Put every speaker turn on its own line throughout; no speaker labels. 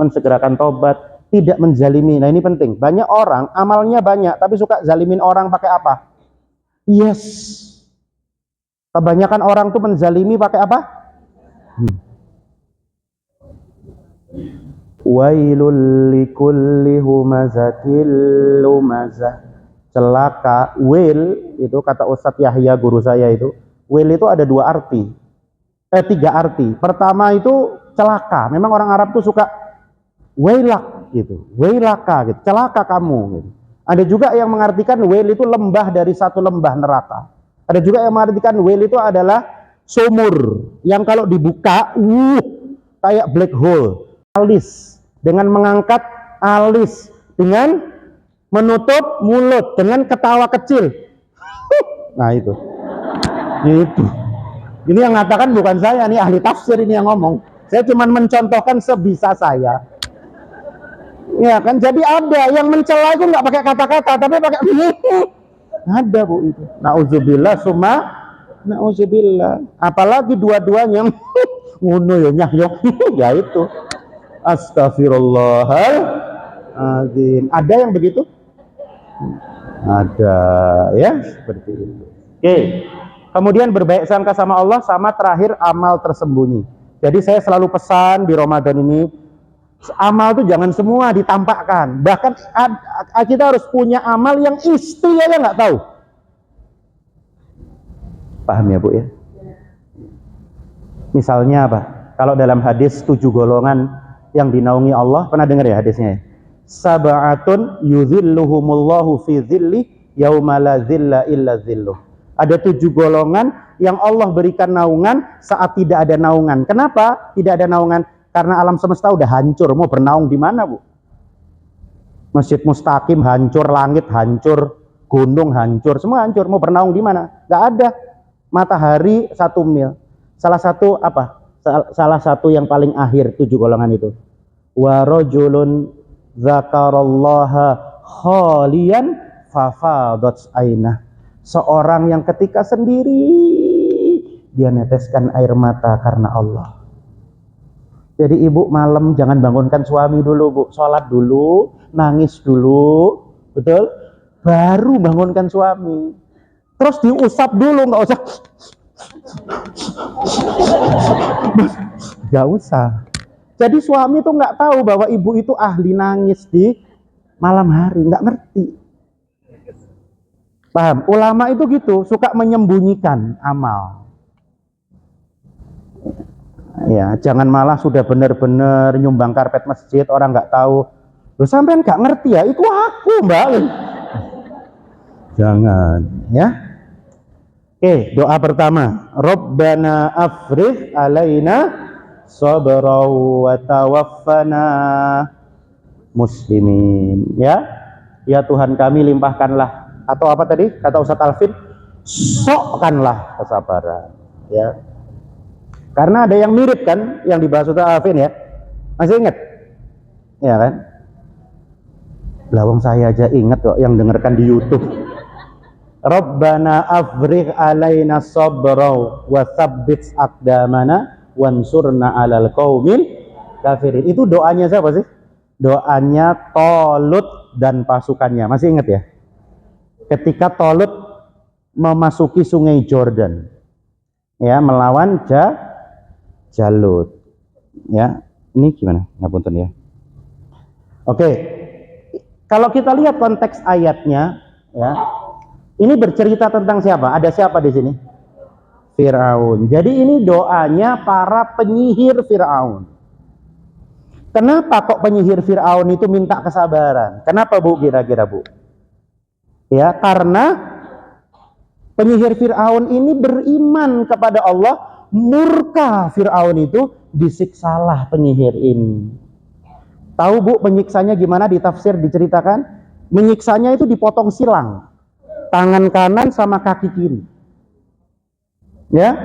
mensegerakan tobat, tidak menzalimi. Nah ini penting. Banyak orang amalnya banyak tapi suka zalimin orang pakai apa? Yes. Kebanyakan orang tuh menzalimi pakai apa? Wailul likulli humazatil lumazah. Celaka. Wail itu kata Ustadz Yahya guru saya itu. Wail itu ada dua arti. Tiga arti. Pertama itu celaka. Memang orang Arab tuh suka wailak gitu. Wailaka gitu. Celaka kamu gitu. Ada juga yang mengartikan wail itu lembah dari satu lembah neraka. Ada juga yang mengartikan wail itu adalah sumur yang kalau dibuka kayak black hole. Alis dengan mengangkat alis, dengan menutup mulut, dengan ketawa kecil. Nah itu. Ini yang mengatakan bukan saya, nih ahli tafsir ini yang ngomong. Saya cuma mencontohkan sebisa saya. Ya kan, jadi ada yang mencela itu nggak pakai kata-kata, tapi pakai ada bu itu. Nauzubillah summa nauzubillah. Apalagi dua-duanya ngono ya nyah ya itu. Astagfirullahaladzim. Ada yang begitu? Ada ya seperti itu. Oke. Kemudian berbaik sangka sama Allah, sama terakhir amal tersembunyi. Jadi saya selalu pesan di Ramadan ini, amal itu jangan semua ditampakkan. Bahkan kita harus punya amal yang istri aja nggak tahu. Paham ya Bu ya? Misalnya apa? Kalau dalam hadis 7 golongan yang dinaungi Allah, pernah dengar ya hadisnya? Sab'atun yuzilluhumullahu fi zilli yauma la zilla illa zilluh. Ada 7 golongan yang Allah berikan naungan saat tidak ada naungan. Kenapa tidak ada naungan? Karena alam semesta udah hancur. Mau bernaung di mana Bu? Masjid Mustaqim hancur, langit hancur, gunung hancur, semua hancur. Mau bernaung di mana? Gak ada. Matahari 1 mil. Salah satu apa? Salah satu yang paling akhir 7 golongan itu. Wa rajulun dzakarallaha khalian fafadat ainah. Seorang yang ketika sendiri dia neteskan air mata karena Allah. Jadi ibu malam jangan bangunkan suami dulu Bu, sholat dulu, nangis dulu, betul? Baru bangunkan suami. Terus diusap dulu, nggak usah. Nggak usah. Jadi suami tuh nggak tahu bahwa ibu itu ahli nangis di malam hari, nggak ngerti. Paham? Ulama itu gitu, suka menyembunyikan amal. Ya, jangan malah sudah benar-benar nyumbang karpet masjid, orang nggak tahu. Loh sampean nggak ngerti ya? Itu aku Mbak. Jangan, ya. Oke, doa pertama. Rabbana afrigh alaina sabra wa tawaffana muslimin. Ya. Ya Tuhan kami limpahkanlah. Atau apa tadi kata Ustadz Alvin, sokkanlah kesabaran ya, karena ada yang mirip kan yang dibahas Ustadz Alvin ya, masih ingat ya kan? Lawang saya aja ingat kok yang dengarkan di YouTube. Rabbana afrigh alaina sabra wa tsabbit aqdamana wansurna 'alal qaumil kafirin. Itu doanya siapa sih? Doanya Tolut dan pasukannya, masih ingat ya? Ketika Tolut memasuki sungai Jordan ya, melawan Jalut ya. Ini gimana? Ngapunten ya. Oke. Kalau kita lihat konteks ayatnya ya, ini bercerita tentang siapa? Ada siapa di sini? Firaun. Jadi ini doanya para penyihir Firaun. Kenapa kok penyihir Firaun itu minta kesabaran? Kenapa Bu kira-kira Bu? Ya, karena penyihir Fir'aun ini beriman kepada Allah, murka Fir'aun itu, disiksalah penyihir ini. Tahu Bu penyiksanya gimana? Di tafsir diceritakan, menyiksanya itu dipotong silang, tangan kanan sama kaki kiri, ya,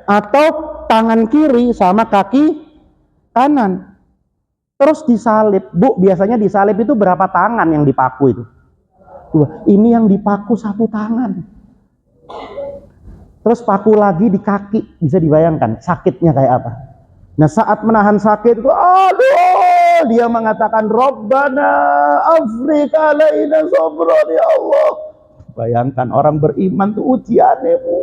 atau tangan kiri sama kaki kanan, terus disalib. Bu, biasanya disalib itu berapa tangan yang dipaku itu? Ini yang dipaku 1 tangan, terus paku lagi di kaki. Bisa dibayangkan sakitnya kayak apa? Nah saat menahan sakit itu, aduh betul dia mengatakan Rabbana afriq alaina sabran ya Allah. Bayangkan orang beriman tuh ujiannya, Bu.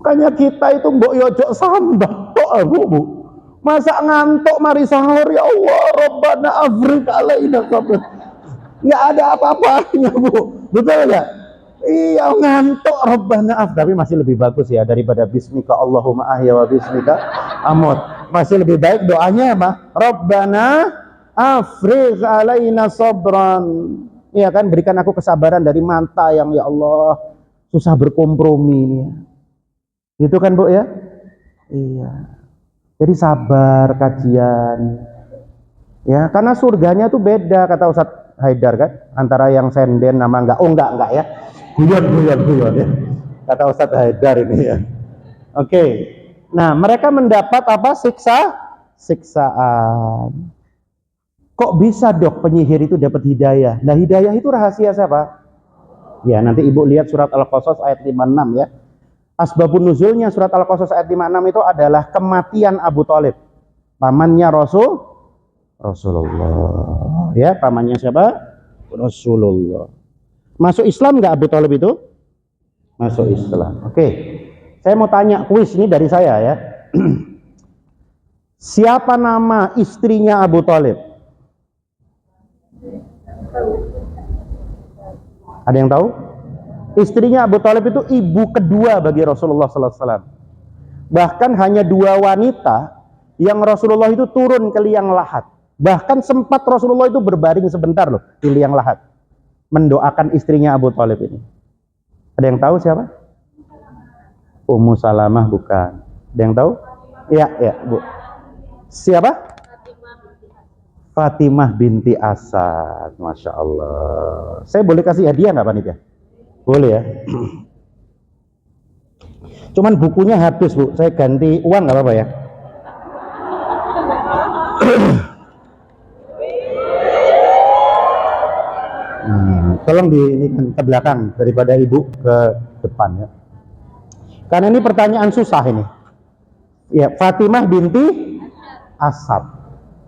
Makanya kita itu mbok yojok sambat tok, Bu. Masa ngantuk mari sahur ya Allah, Rabbana afriq alaina sabran. Enggak ada apa-apanya, Bu. Betul enggak? Iya, ngantuk Rabbana tapi masih lebih bagus ya daripada bismika Allahumma ahya wa bismika amut. Masih lebih baik doanya apa? Rabbana afrigh alaina sabran. Iya kan, berikan aku kesabaran dari mata yang ya Allah susah berkompromi ini ya. Gitu kan, Bu ya? Iya. Jadi sabar kajian. Ya, karena surganya tuh beda kata Ustadz Haidar kan, antara yang senden sama enggak ya. Guyon ya. Kata Ustadz Haidar ini ya. Oke. Nah, mereka mendapat apa? Siksaan. Kok bisa, Dok, penyihir itu dapat hidayah? Nah, hidayah itu rahasia siapa? Ya, nanti Ibu lihat surat Al-Qasas ayat 56 ya. Asbabun nuzulnya surat Al-Qasas ayat 56 itu adalah kematian Abu Thalib. Pamannya Rasulullah. Ya, pamannya siapa? Rasulullah. Masuk Islam nggak Abu Thalib itu? Masuk Islam. Oke. Saya mau tanya kuis ini dari saya ya. Siapa nama istrinya Abu Thalib? Ada yang tahu? Istrinya Abu Thalib itu ibu kedua bagi Rasulullah SAW. Bahkan hanya 2 wanita yang Rasulullah itu turun ke liang lahat. Bahkan sempat Rasulullah itu berbaring sebentar loh di liang lahat, mendoakan istrinya Abu Thalib ini. Ada yang tahu siapa? Ummu Salamah bukan. Ada yang tahu? Ya, Bu. Siapa? Fatimah binti Asad. Masya Allah. Saya boleh kasih hadiah nggak panitia? Boleh ya. Cuman bukunya habis, Bu. Saya ganti uang nggak apa-apa ya? Tolong ini ke belakang daripada Ibu ke depan ya. Karena ini pertanyaan susah ini. Ya, Fatimah binti Asad.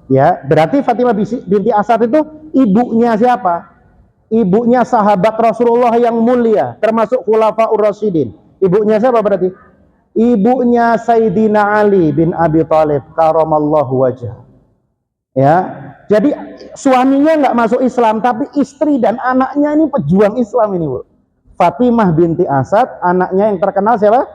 Ya, berarti Fatimah binti Asad itu ibunya siapa? Ibunya sahabat Rasulullah yang mulia, termasuk Khulafaur Rasyidin. Ibunya siapa berarti? Ibunya Sayyidina Ali bin Abi Thalib karamallahu wajhah. Ya, jadi suaminya nggak masuk Islam, tapi istri dan anaknya ini pejuang Islam ini, Bu. Fatimah binti Asad, anaknya yang terkenal siapa?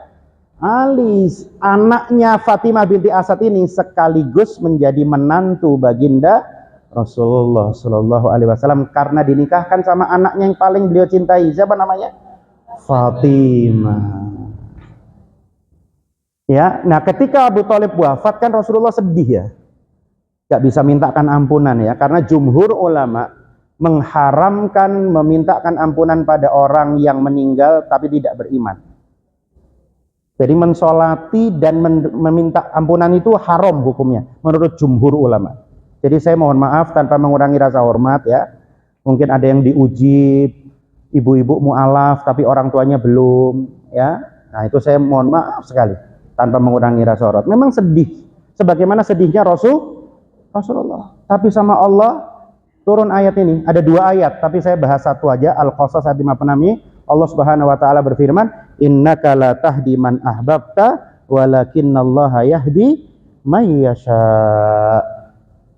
Ali. Anaknya Fatimah binti Asad ini sekaligus menjadi menantu baginda Rasulullah Shallallahu Alaihi Wasallam karena dinikahkan sama anaknya yang paling beliau cintai. Siapa namanya? Fatimah. Ya, nah ketika Abu Thalib wafat kan Rasulullah sedih ya. Gak bisa mintakan ampunan ya, karena jumhur ulama mengharamkan memintakan ampunan pada orang yang meninggal tapi tidak beriman. Jadi mensolati dan meminta ampunan itu haram hukumnya menurut jumhur ulama. Jadi saya mohon maaf tanpa mengurangi rasa hormat ya. Mungkin ada yang diuji ibu-ibu mu'alaf tapi orang tuanya belum ya. Nah itu saya mohon maaf sekali tanpa mengurangi rasa hormat. Memang sedih sebagaimana sedihnya Rasulullah. Tapi sama Allah turun ayat ini. Ada 2 ayat, tapi saya bahas satu aja. Al-Qasas ayat 56. Allah Subhanahu wa taala berfirman, "Innaka la tahdi man ahbabta, walakinallaha yahdi may yasha."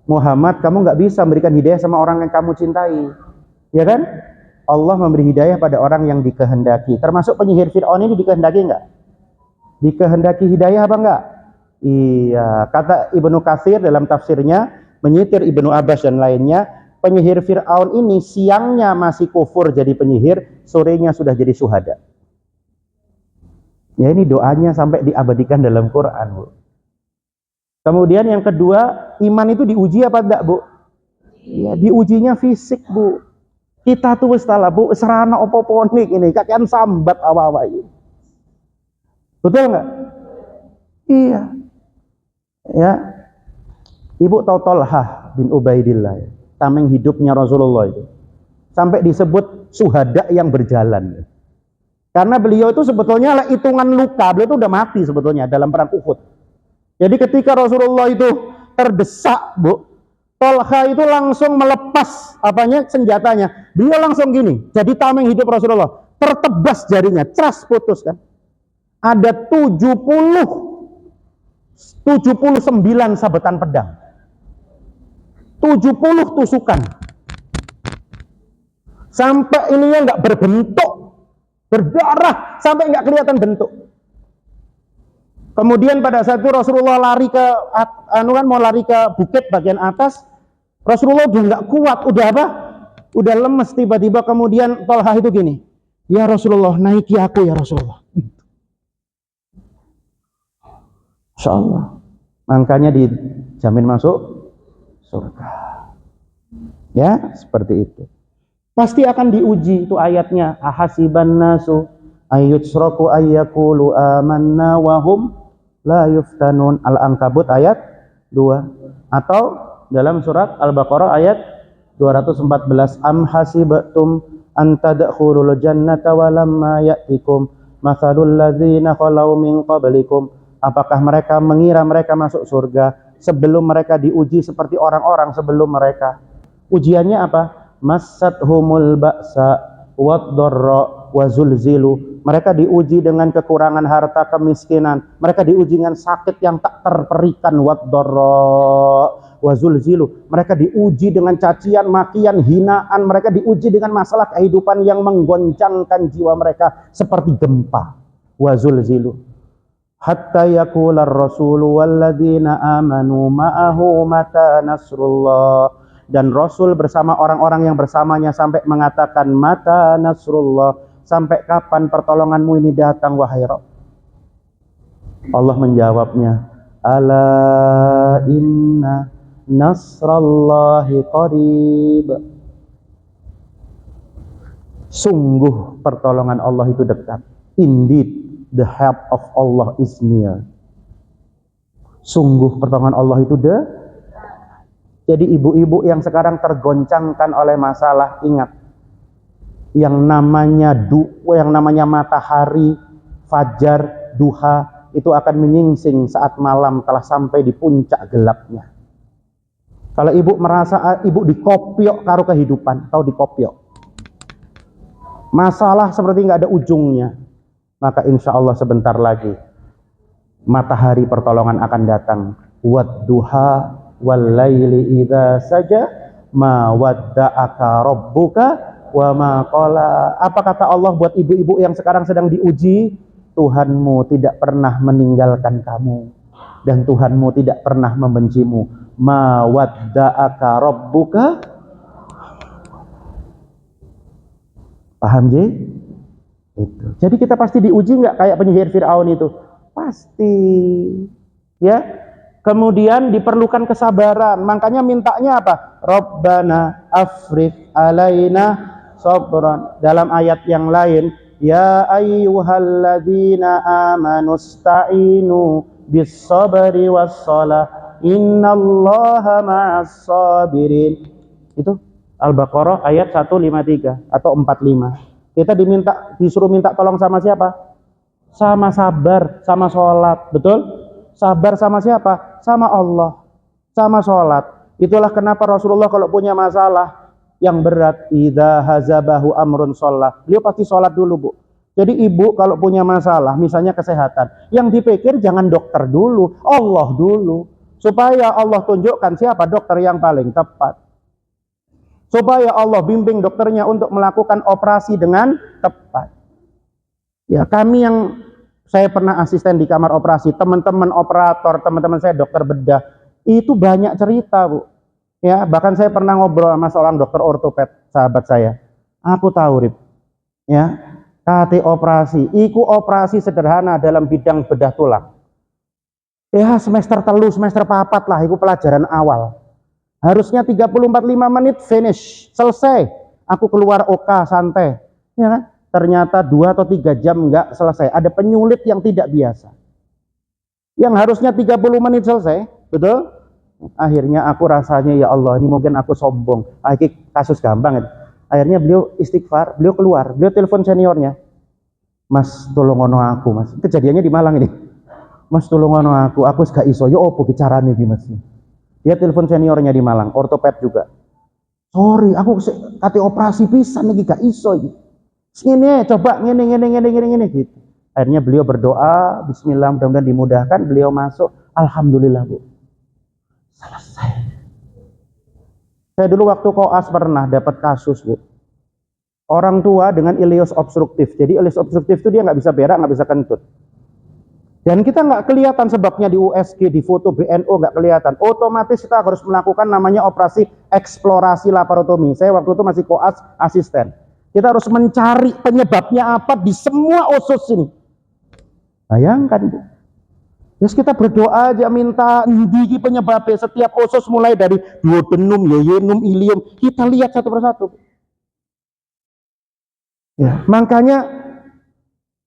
Muhammad, kamu nggak bisa memberikan hidayah sama orang yang kamu cintai. Ya kan? Allah memberi hidayah pada orang yang dikehendaki. Termasuk penyihir Fir'aun ini dikehendaki nggak? Dikehendaki hidayah apa enggak? Iya, kata Ibnu Katsir dalam tafsirnya menyitir Ibnu Abbas dan lainnya, penyihir Fir'aun ini siangnya masih kufur jadi penyihir, sorenya sudah jadi syuhada. Ya ini doanya sampai diabadikan dalam Quran, Bu. Kemudian yang kedua, iman itu diuji apa enggak, Bu? Ya, diujinya fisik, Bu. Kita tuh wis tala, Bu, serana opo-opo ini, kakean sambat awal-awal ini. Betul enggak? Iya. Ya, Ibu tahu Thalhah bin Ubaidillah ya, tameng hidupnya Rasulullah itu sampai disebut syuhada yang berjalan karena beliau itu sebetulnya hitungan luka, beliau itu udah mati sebetulnya dalam perang Uhud. Jadi ketika Rasulullah itu terdesak, Bu, Tolha itu langsung melepas senjatanya. Beliau langsung gini, jadi tameng hidup Rasulullah. Tertebas jarinya, ceras putus kan. Ada 79 sabetan pedang. 70 tusukan. Sampai ininya nggak berbentuk, berdarah sampai nggak kelihatan bentuk. Kemudian pada saat itu Rasulullah lari ke mau lari ke bukit bagian atas. Rasulullah udah nggak kuat, udah lemes. Tiba-tiba kemudian Tolha itu gini, ya Rasulullah, naiki aku ya Rasulullah. Insya Allah, makanya dijamin masuk surga. Ya, seperti itu. Pasti akan diuji, itu ayatnya. Ahasiban nasu ayyutsraku ayyakulu amanna wahum la yuftanun. Al-Ankabut ayat 2. Atau dalam surat Al-Baqarah ayat 214. Am hasibtum an tadkhulul jannata walamma ya'tikum mathalul ladzina khalau min qablikum. Apakah mereka mengira mereka masuk surga sebelum mereka diuji seperti orang-orang sebelum mereka? Ujiannya apa? Massathumul ba'sa wad-dharra wa zulzilu. Mereka diuji dengan kekurangan harta, kemiskinan. Mereka diuji dengan sakit yang tak terperikan, wad-dharra wa zulzilu. Mereka diuji dengan cacian, makian, hinaan. Mereka diuji dengan masalah kehidupan yang menggoncangkan jiwa mereka seperti gempa. Wa zulzilu. Hatta yaqular rasulu walladzina amanu ma'ahu mata nasrullah. Dan Rasul bersama orang-orang yang bersamanya sampai mengatakan, mata nasrullah, sampai kapan pertolonganmu ini datang wahai Rabb? Allah menjawabnya, ala inna nasrallahi qarib. Sungguh pertolongan Allah itu dekat. Indeed, the help of Allah is near. Sungguh pertolongan Allah itu dekat. Jadi ibu-ibu yang sekarang tergoncangkan oleh masalah, ingat, yang namanya matahari, fajar, duha, itu akan menyingsing saat malam telah sampai di puncak gelapnya. Kalau ibu merasa ibu dikopiok karo kehidupan, atau dikopiok, masalah seperti nggak ada ujungnya, maka insya Allah sebentar lagi matahari pertolongan akan datang. Wadduha wal-laili idza saja ma wadda'aka rabbuka wa ma qala. Apa kata Allah buat ibu-ibu yang sekarang sedang diuji? Tuhanmu tidak pernah meninggalkan kamu dan Tuhanmu tidak pernah membencimu. Ma wadda'aka rabbuka. Paham Ji? Itu. Jadi kita pasti diuji nggak kayak penyihir Fir'aun itu? Pasti. Ya. Kemudian diperlukan kesabaran. Makanya mintanya apa? Rabbana afriq alaina sabran. Dalam ayat yang lain, ya ayyuhalladzina amanu sta'inu bis sabri was shalah innallaha ma'as sabirin. Itu Al-Baqarah ayat 153 atau 45. Kita disuruh minta tolong sama siapa? Sama sabar, sama sholat. Betul? Sabar sama siapa? Sama Allah, sama sholat. Itulah kenapa Rasulullah kalau punya masalah yang berat, idza hazabahu amrun sholat, beliau pasti sholat dulu, Bu. Jadi ibu kalau punya masalah, misalnya kesehatan, yang dipikir jangan dokter dulu, Allah dulu, supaya Allah tunjukkan siapa dokter yang paling tepat, supaya Allah bimbing dokternya untuk melakukan operasi dengan tepat. Ya, kami yang saya pernah asisten di kamar operasi, teman-teman operator, teman-teman saya dokter bedah, itu banyak cerita, Bu. Ya, bahkan saya pernah ngobrol sama seorang dokter ortoped, sahabat saya. Aku tahu, Rip. Ya, KT operasi, iku operasi sederhana dalam bidang bedah tulang. Ya, semester 3, semester 4 lah, iku pelajaran awal. Harusnya 30-45 menit finish, selesai. Aku keluar OK santai. Ya kan? Ternyata 2 atau 3 jam nggak selesai. Ada penyulit yang tidak biasa. Yang harusnya 30 menit selesai, betul? Akhirnya aku rasanya, ya Allah, ini mungkin aku sombong. Ini kasus gampang. Akhirnya beliau istighfar, beliau keluar, beliau telepon seniornya. Mas, tolong ono aku, Mas. Kejadiannya di Malang ini. Mas, tolong ono aku gak iso. Yo opo bicarane iki, Mas? Dia telepon seniornya di Malang, ortoped juga. Sorry, aku kate operasi pisan iki gak iso iki. Ngene, coba ngene gitu. Akhirnya beliau berdoa, bismillah, mudah-mudahan dimudahkan, beliau masuk, alhamdulillah, Bu. Selesai. Saya dulu waktu koas pernah dapat kasus, Bu. Orang tua dengan ileus obstruktif. Jadi ileus obstruktif itu dia nggak bisa berak, nggak bisa kentut. Dan kita nggak kelihatan sebabnya di USG, di foto BNO nggak kelihatan. Otomatis kita harus melakukan namanya operasi eksplorasi laparotomi. Saya waktu itu masih koas asisten. Kita harus mencari penyebabnya apa di semua usus ini. Bayangkan, Bu. Yes, kita berdoa aja minta ndiki penyebabnya setiap usus mulai dari duodenum, yeyenum, ilium. Kita lihat satu persatu. Ya, makanya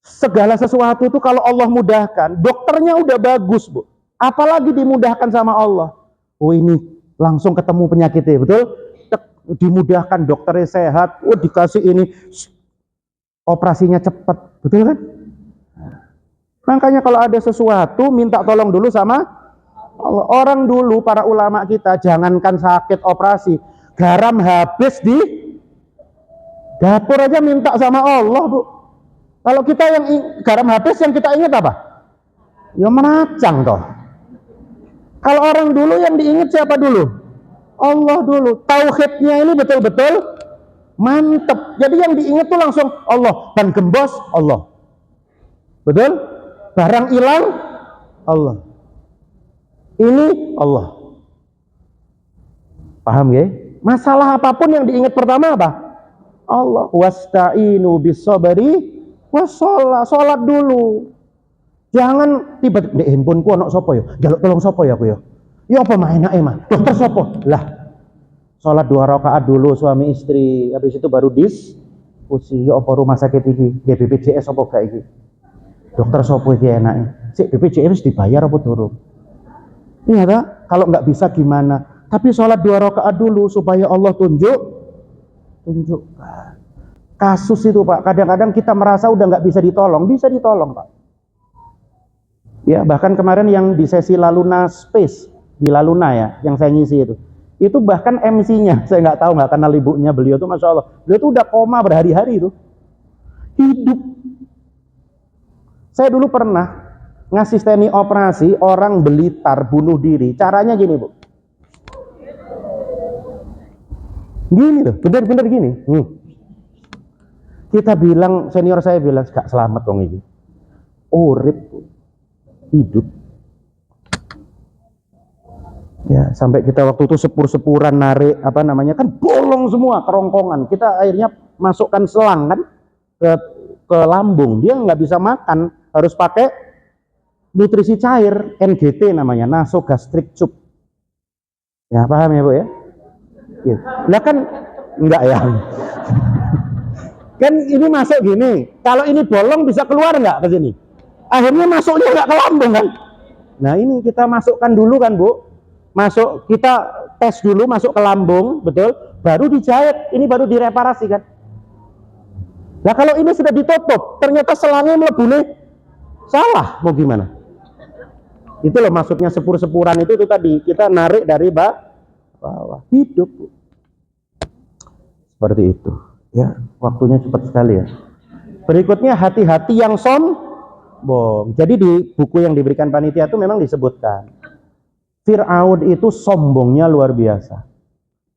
segala sesuatu itu kalau Allah mudahkan, dokternya udah bagus, Bu. Apalagi dimudahkan sama Allah. Oh, ini langsung ketemu penyakitnya, betul? Dimudahkan, dokternya sehat, oh dikasih ini, operasinya cepat, betul kan? Makanya kalau ada sesuatu minta tolong dulu sama Allah. Orang dulu para ulama kita jangankan sakit operasi, garam habis di dapur aja minta sama Allah, Bu. Kalau kita yang garam habis yang kita ingat apa? Ya meracang toh. Kalau orang dulu yang diingat siapa dulu? Allah dulu. Tauhidnya ini betul-betul mantep. Jadi yang diingat tuh langsung Allah. Dan gembos Allah. Betul? Barang hilang Allah. Ini Allah. Paham ya? Masalah apapun yang diingat pertama apa? Allah. Wasta'inu bisabari wassalat. Salat dulu. Jangan tiba-tiba handphoneku ana sapa ya? Njaluk tolong sapa ya aku ya? Ya apa maenake mah? Dokter sapa? Lah. Salat 2 rakaat dulu suami istri, habis itu baru diskusi. Ya apa rumah sakit iki? Ya BPJS apa gak iki? Dokter sopo iki enake? Sik BPJS dibayar apa durung? Iya ta? Kalau nggak bisa gimana? Tapi sholat 2 rakaat dulu supaya Allah tunjukkan. Kasus itu Pak, kadang-kadang kita merasa udah nggak bisa ditolong Pak. Ya bahkan kemarin yang di sesi Laluna Space di Laluna ya, yang saya ngisi itu bahkan MC-nya saya nggak tahu, nggak kenal ibunya, beliau tuh masya Allah, beliau tuh udah koma berhari-hari itu, hidup. Saya dulu pernah ngasisteni operasi orang Blitar bunuh diri. Caranya gini, Bu. Gini tuh, bener-bener gini. Kita bilang, senior saya bilang, gak selamat dong ini. Urip, hidup. Ya, sampai kita waktu itu sepur-sepuran narik, apa namanya, kan bolong semua kerongkongan. Kita akhirnya masukkan selang kan ke lambung. Dia nggak bisa makan. Harus pakai nutrisi cair, NGT namanya, nasogastric tube. Ya paham ya Bu ya? Gitu. Nah kan enggak ya? Kan ini masuk gini, kalau ini bolong bisa keluar nggak ke sini? Akhirnya masuknya nggak ke lambung kan? Nah ini kita masukkan dulu kan Bu, kita tes dulu masuk ke lambung, betul? Baru dijahit, ini baru direparasi kan? Nah kalau ini sudah ditutup, ternyata selangnya melebuni salah, mau gimana? Itu loh maksudnya sepur-sepuran itu tadi, kita narik dari bawah, hidup. Seperti itu. Ya, waktunya cepat sekali ya. Berikutnya hati-hati yang sombong. Jadi di buku yang diberikan panitia itu memang disebutkan Fir'aun itu sombongnya luar biasa.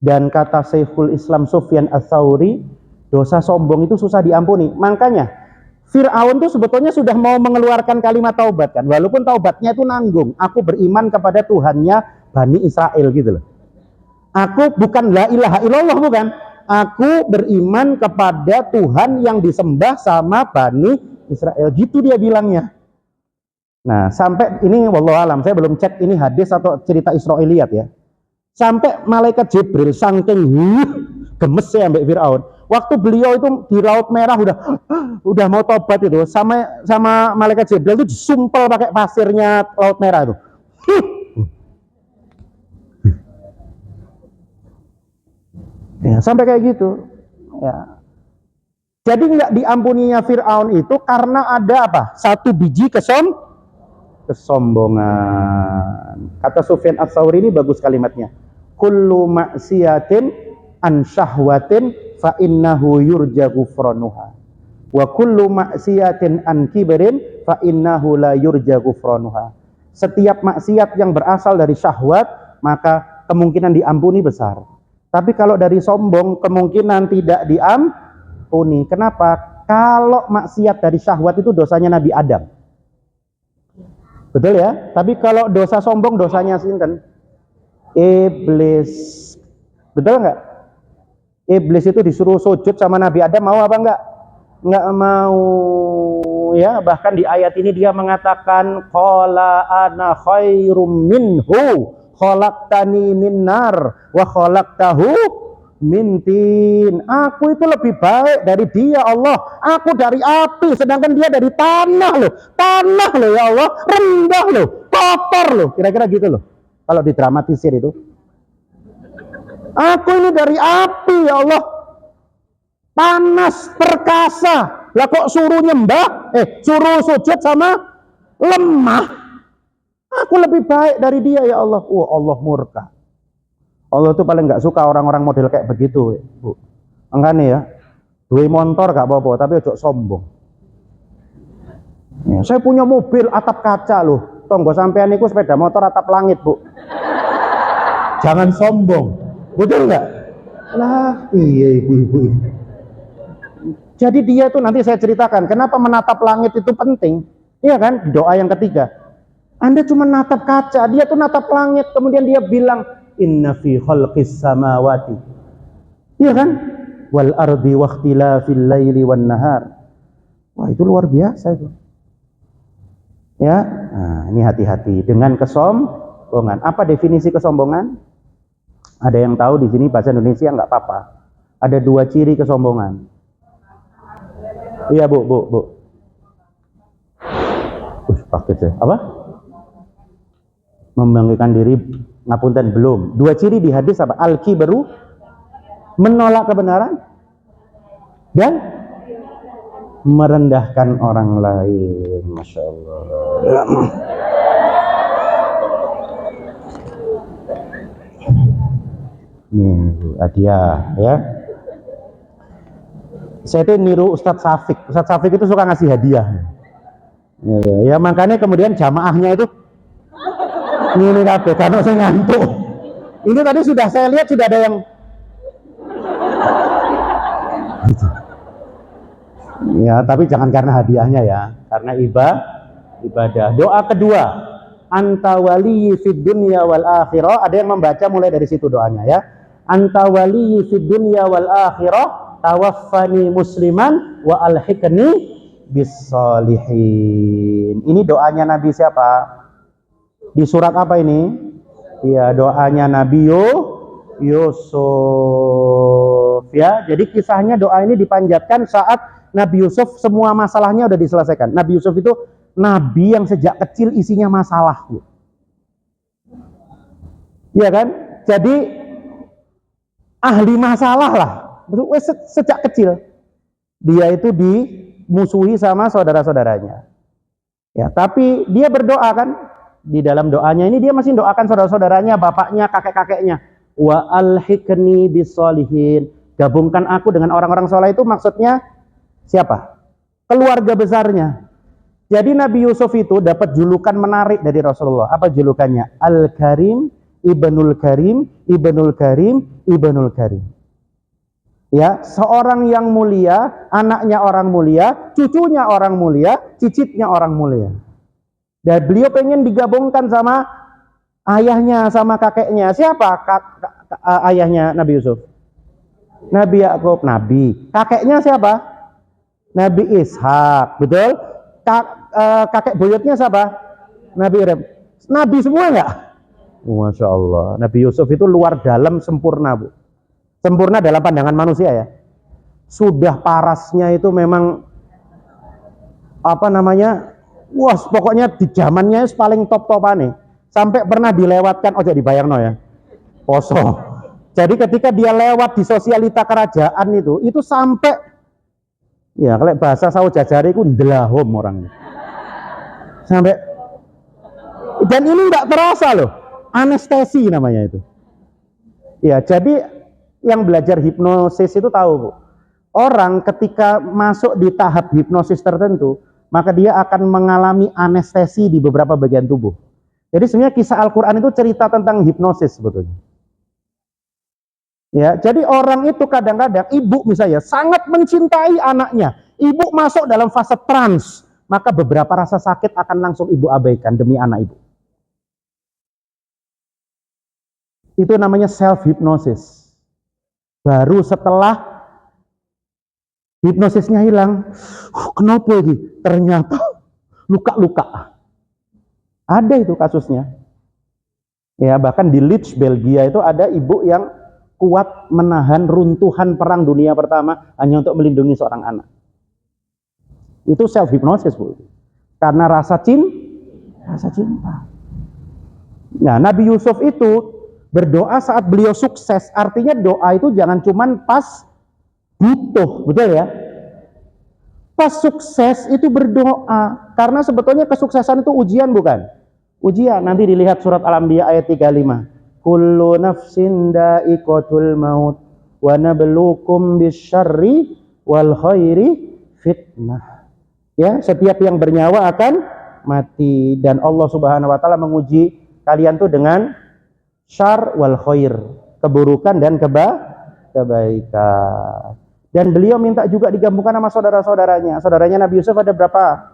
Dan kata Syekhul Islam Sufyan Ats-Tsauri, dosa sombong itu susah diampuni. Makanya Fir'aun itu sebetulnya sudah mau mengeluarkan kalimat taubat kan, walaupun taubatnya itu nanggung. Aku beriman kepada Tuhannya Bani Israel gitu loh. Aku bukan la ilaha illallah, bukan. Aku beriman kepada Tuhan yang disembah sama Bani Israel. Gitu dia bilangnya. Nah sampai ini wallahu alam, saya belum cek ini hadis atau cerita Israiliyat ya. Sampai malaikat Jibril saking gemes ya ambek Fir'aun. Waktu beliau itu di Laut Merah udah mau tobat itu, sama malaikat Jibril itu disumpel pakai pasirnya Laut Merah itu. Ya, sampai kayak gitu. Ya. Jadi nggak diampuninya Fir'aun itu karena ada apa? Satu biji kesombongan. Kata Sufyan Ats-Tsauri ini bagus kalimatnya. Kullu maksiatin an syahwatin fa innahu yurja ghufranuha. Wa kullu maksiatin an kibrin fa innahu la yurja ghufranuha. Setiap maksiat yang berasal dari syahwat, maka kemungkinan diampuni besar. Tapi kalau dari sombong, kemungkinan tidak diampuni. Kenapa? Kalau maksiat dari syahwat itu dosanya Nabi Adam. Betul ya? Tapi kalau dosa sombong, dosanya sinten? Iblis. Betul nggak? Iblis itu disuruh sujud sama Nabi Adam, mau apa enggak? Enggak mau. Ya, bahkan di ayat ini dia mengatakan qala ana khairum minhu khalaqtani min nar wa khalaqtahu min tin. Aku itu lebih baik dari dia, Allah. Aku dari api, sedangkan dia dari tanah loh. Tanah loh ya Allah, rendah loh, kotor loh. Kira-kira gitu loh. Kalau didramatisir itu. Aku ini dari api ya Allah. Panas, perkasa. Lah kok suruh nyembah, suruh sujud sama lemah. Aku lebih baik dari dia ya Allah. Allah murka. Allah tuh paling nggak suka orang-orang model kayak begitu, Bu. Enggak nih ya. Duwe motor gak apa-apa, tapi ojo sombong. Ya, saya punya mobil atap kaca loh. Tonggo sampean niku sepeda motor atap langit, Bu. Jangan sombong. Betul nggak? Lah, iya ibu-ibu. Jadi dia tuh nanti saya ceritakan kenapa menatap langit itu penting. Iya kan? Doa yang ketiga. Anda cuma natap kaca, dia tuh natap langit, kemudian dia bilang inna fi khalqis samawati. Iya kan? Wal ardi wa ikhtilafil laili wan nahar. Wah, itu luar biasa itu. Ya, nah, ini hati-hati dengan kesombongan. Apa definisi kesombongan? Ada yang tahu di sini bahasa Indonesia nggak apa-apa. Ada 2 ciri kesombongan. Iya bu. Pakai saya. Apa? Membanggakan diri, ngapunten belum. 2 ciri di hadis apa? Al-kibru, menolak kebenaran, dan merendahkan orang lain. Masya Allah. Nih hadiah ya. Saya itu niru Ustadz Syafiq. Ustadz Syafiq itu suka ngasih hadiah. Ya, makanya kemudian jamaahnya itu ini kabeh karena saya ngantuk. Ini tadi sudah saya lihat sudah ada yang gitu. Ya, tapi jangan karena hadiahnya ya, karena ibadah. Doa kedua, anta waliyyi fid dunya wal akhirah. Ada yang membaca mulai dari situ doanya ya. Anta waliyyi fid dunya wal akhirah. Tawaffani musliman wa alhiqni bissolihin. Ini doanya Nabi siapa? Di surat apa ini? Ya, doanya Nabi Yusuf. Ya, jadi kisahnya doa ini dipanjatkan saat Nabi Yusuf semua masalahnya udah diselesaikan. Nabi Yusuf itu nabi yang sejak kecil isinya masalah. Iya kan? Jadi ahli masalah lah. Sejak kecil dia itu dimusuhi sama saudara-saudaranya. Ya, tapi dia berdoa kan, di dalam doanya ini dia masih doakan saudara-saudaranya, bapaknya, kakek-kakeknya. Wa alhiqni bisolihin. Gabungkan aku dengan orang-orang soleh itu maksudnya siapa? Keluarga besarnya. Jadi Nabi Yusuf itu dapat julukan menarik dari Rasulullah. Apa julukannya? Al-Karim, Ibnul Karim, Ibnul Karim, Ibnul Karim. Ya, seorang yang mulia, anaknya orang mulia, cucunya orang mulia, cicitnya orang mulia. Dan beliau pengen digabungkan sama ayahnya, sama kakeknya. Siapa ayahnya Nabi Yusuf? Nabi Yakub, Nabi. Kakeknya siapa? Nabi Ishak, betul? Kakek buyutnya siapa? Nabi Ibrahim. Nabi semua enggak? Masya Allah. Nabi Yusuf itu luar dalam sempurna, Bu. Sempurna dalam pandangan manusia ya. Sudah parasnya itu memang apa namanya? Wah, pokoknya di zamannya paling top-topan nih. Sampai pernah dilewatkan, ojo dibayangno ya. Poso. Jadi ketika dia lewat di sosialita kerajaan itu sampai ya kalau bahasa Sawo Jajari itu ndelahom orangnya. Sampai Dan ini nggak terasa loh, anestesi namanya itu. Ya, jadi yang belajar hipnosis itu tahu, Bu. Orang ketika masuk di tahap hipnosis tertentu, maka dia akan mengalami anestesi di beberapa bagian tubuh. Jadi sebenarnya kisah Al-Quran itu cerita tentang hipnosis sebetulnya. Ya, jadi orang itu kadang-kadang, ibu misalnya sangat mencintai anaknya, ibu masuk dalam fase trans, maka beberapa rasa sakit akan langsung ibu abaikan demi anak ibu. Itu namanya self hypnosis. Baru setelah hipnosisnya hilang, kenapa ini? Ternyata luka-luka. Ada itu kasusnya. Ya, bahkan di Leeds, Belgia itu ada ibu yang kuat menahan runtuhan perang dunia pertama hanya untuk melindungi seorang anak. Itu self hypnosis, Bu. Karena rasa cinta. Nah, Nabi Yusuf itu berdoa saat beliau sukses. Artinya doa itu jangan cuman pas butuh, betul ya? Pas sukses itu berdoa, karena sebetulnya kesuksesan itu ujian, bukan? Ujian, nanti dilihat surat Al-Anbiya ayat 35. Kullu nafsin da'iqatul maut wa nabluukum bisyarri wal khairi fitnah. Ya, setiap yang bernyawa akan mati, dan Allah Subhanahu wa taala menguji kalian tuh dengan syar wal khair, keburukan dan kebaikan. Dan beliau minta juga digabungkan sama saudara-saudaranya. Saudaranya Nabi Yusuf ada berapa?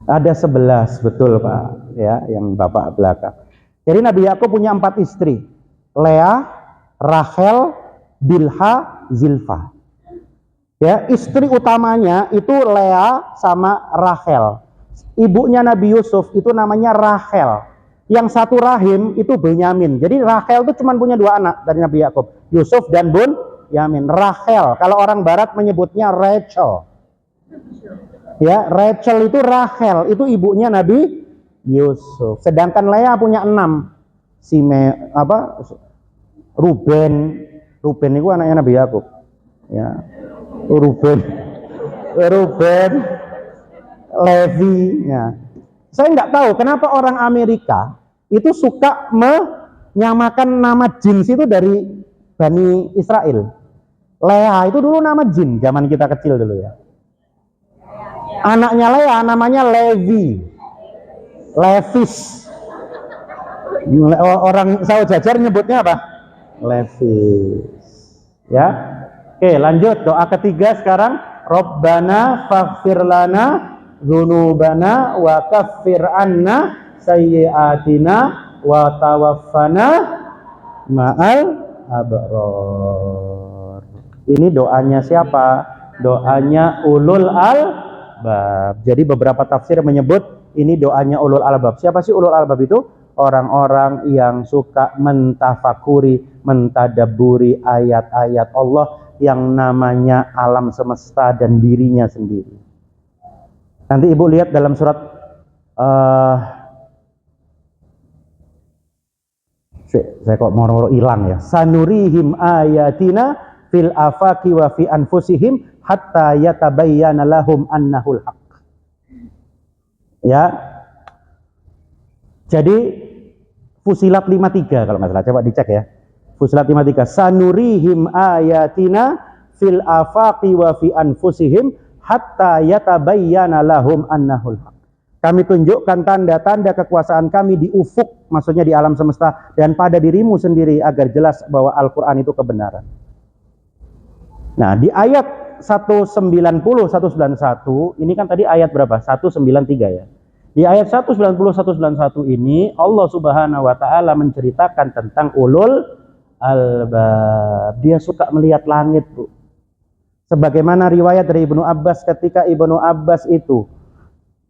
Ada 11, betul Pak. Ya, yang bapak belakang. Jadi Nabi Yakub punya 4 istri. Leah, Rachel, Bilha, Zilfa. Ya, istri utamanya itu Leah sama Rachel. Ibunya Nabi Yusuf itu namanya Rachel. Yang satu rahim itu Benyamin. Jadi Rachel itu cuma punya 2 anak dari Nabi Yakub, Yusuf dan Bunyamin. Rachel, kalau orang barat menyebutnya Rachel. Ya, Rachel itu Rachel, itu ibunya Nabi Yusuf. Sedangkan Leah punya 6. Ruben itu anaknya Nabi Yakub. Ya. Ruben, Levi. Ya. Saya nggak tahu kenapa orang Amerika itu suka menyamakan nama jins itu dari Bani Israel. Leah itu dulu nama jin zaman kita kecil dulu ya. Anaknya Leah namanya Levis. Orang Saud Jajar nyebutnya apa? Levis. Ya. Oke, lanjut doa ketiga sekarang. Rabbana faghfir lana dzunubana wa kaffir anna sayyi'atina wa tawaffana ma'al abrar. Ini doanya siapa? Doanya ulul albab. Jadi beberapa tafsir menyebut ini doanya ulul albab. Siapa sih ulul albab itu? Orang-orang yang suka mentafakuri, mentadabburi ayat-ayat Allah yang namanya alam semesta dan dirinya sendiri. Nanti Ibu lihat dalam surat saya kok moro-moro hilang ya. Sanurihim ayatina fil afaqi wa fi anfusihim hatta yatabayyana lahum annahul haq. Ya. Jadi Fusilat 53 kalau nggak salah, coba dicek ya. Fusilat 53. Sanurihim ayatina fil afaqi wa fi anfusihim hatta yatabayyana lahum annahul haq. Kami tunjukkan tanda-tanda kekuasaan kami di ufuk, maksudnya di alam semesta, dan pada dirimu sendiri agar jelas bahwa Al-Quran itu kebenaran. Nah, di ayat 190, 191, ini kan tadi ayat berapa? 193 ya. Di ayat 190, 191 ini Allah Subhanahu wa taala menceritakan tentang ulul albab. Dia suka melihat langit, Bu. Sebagaimana riwayat dari Ibnu Abbas, ketika Ibnu Abbas itu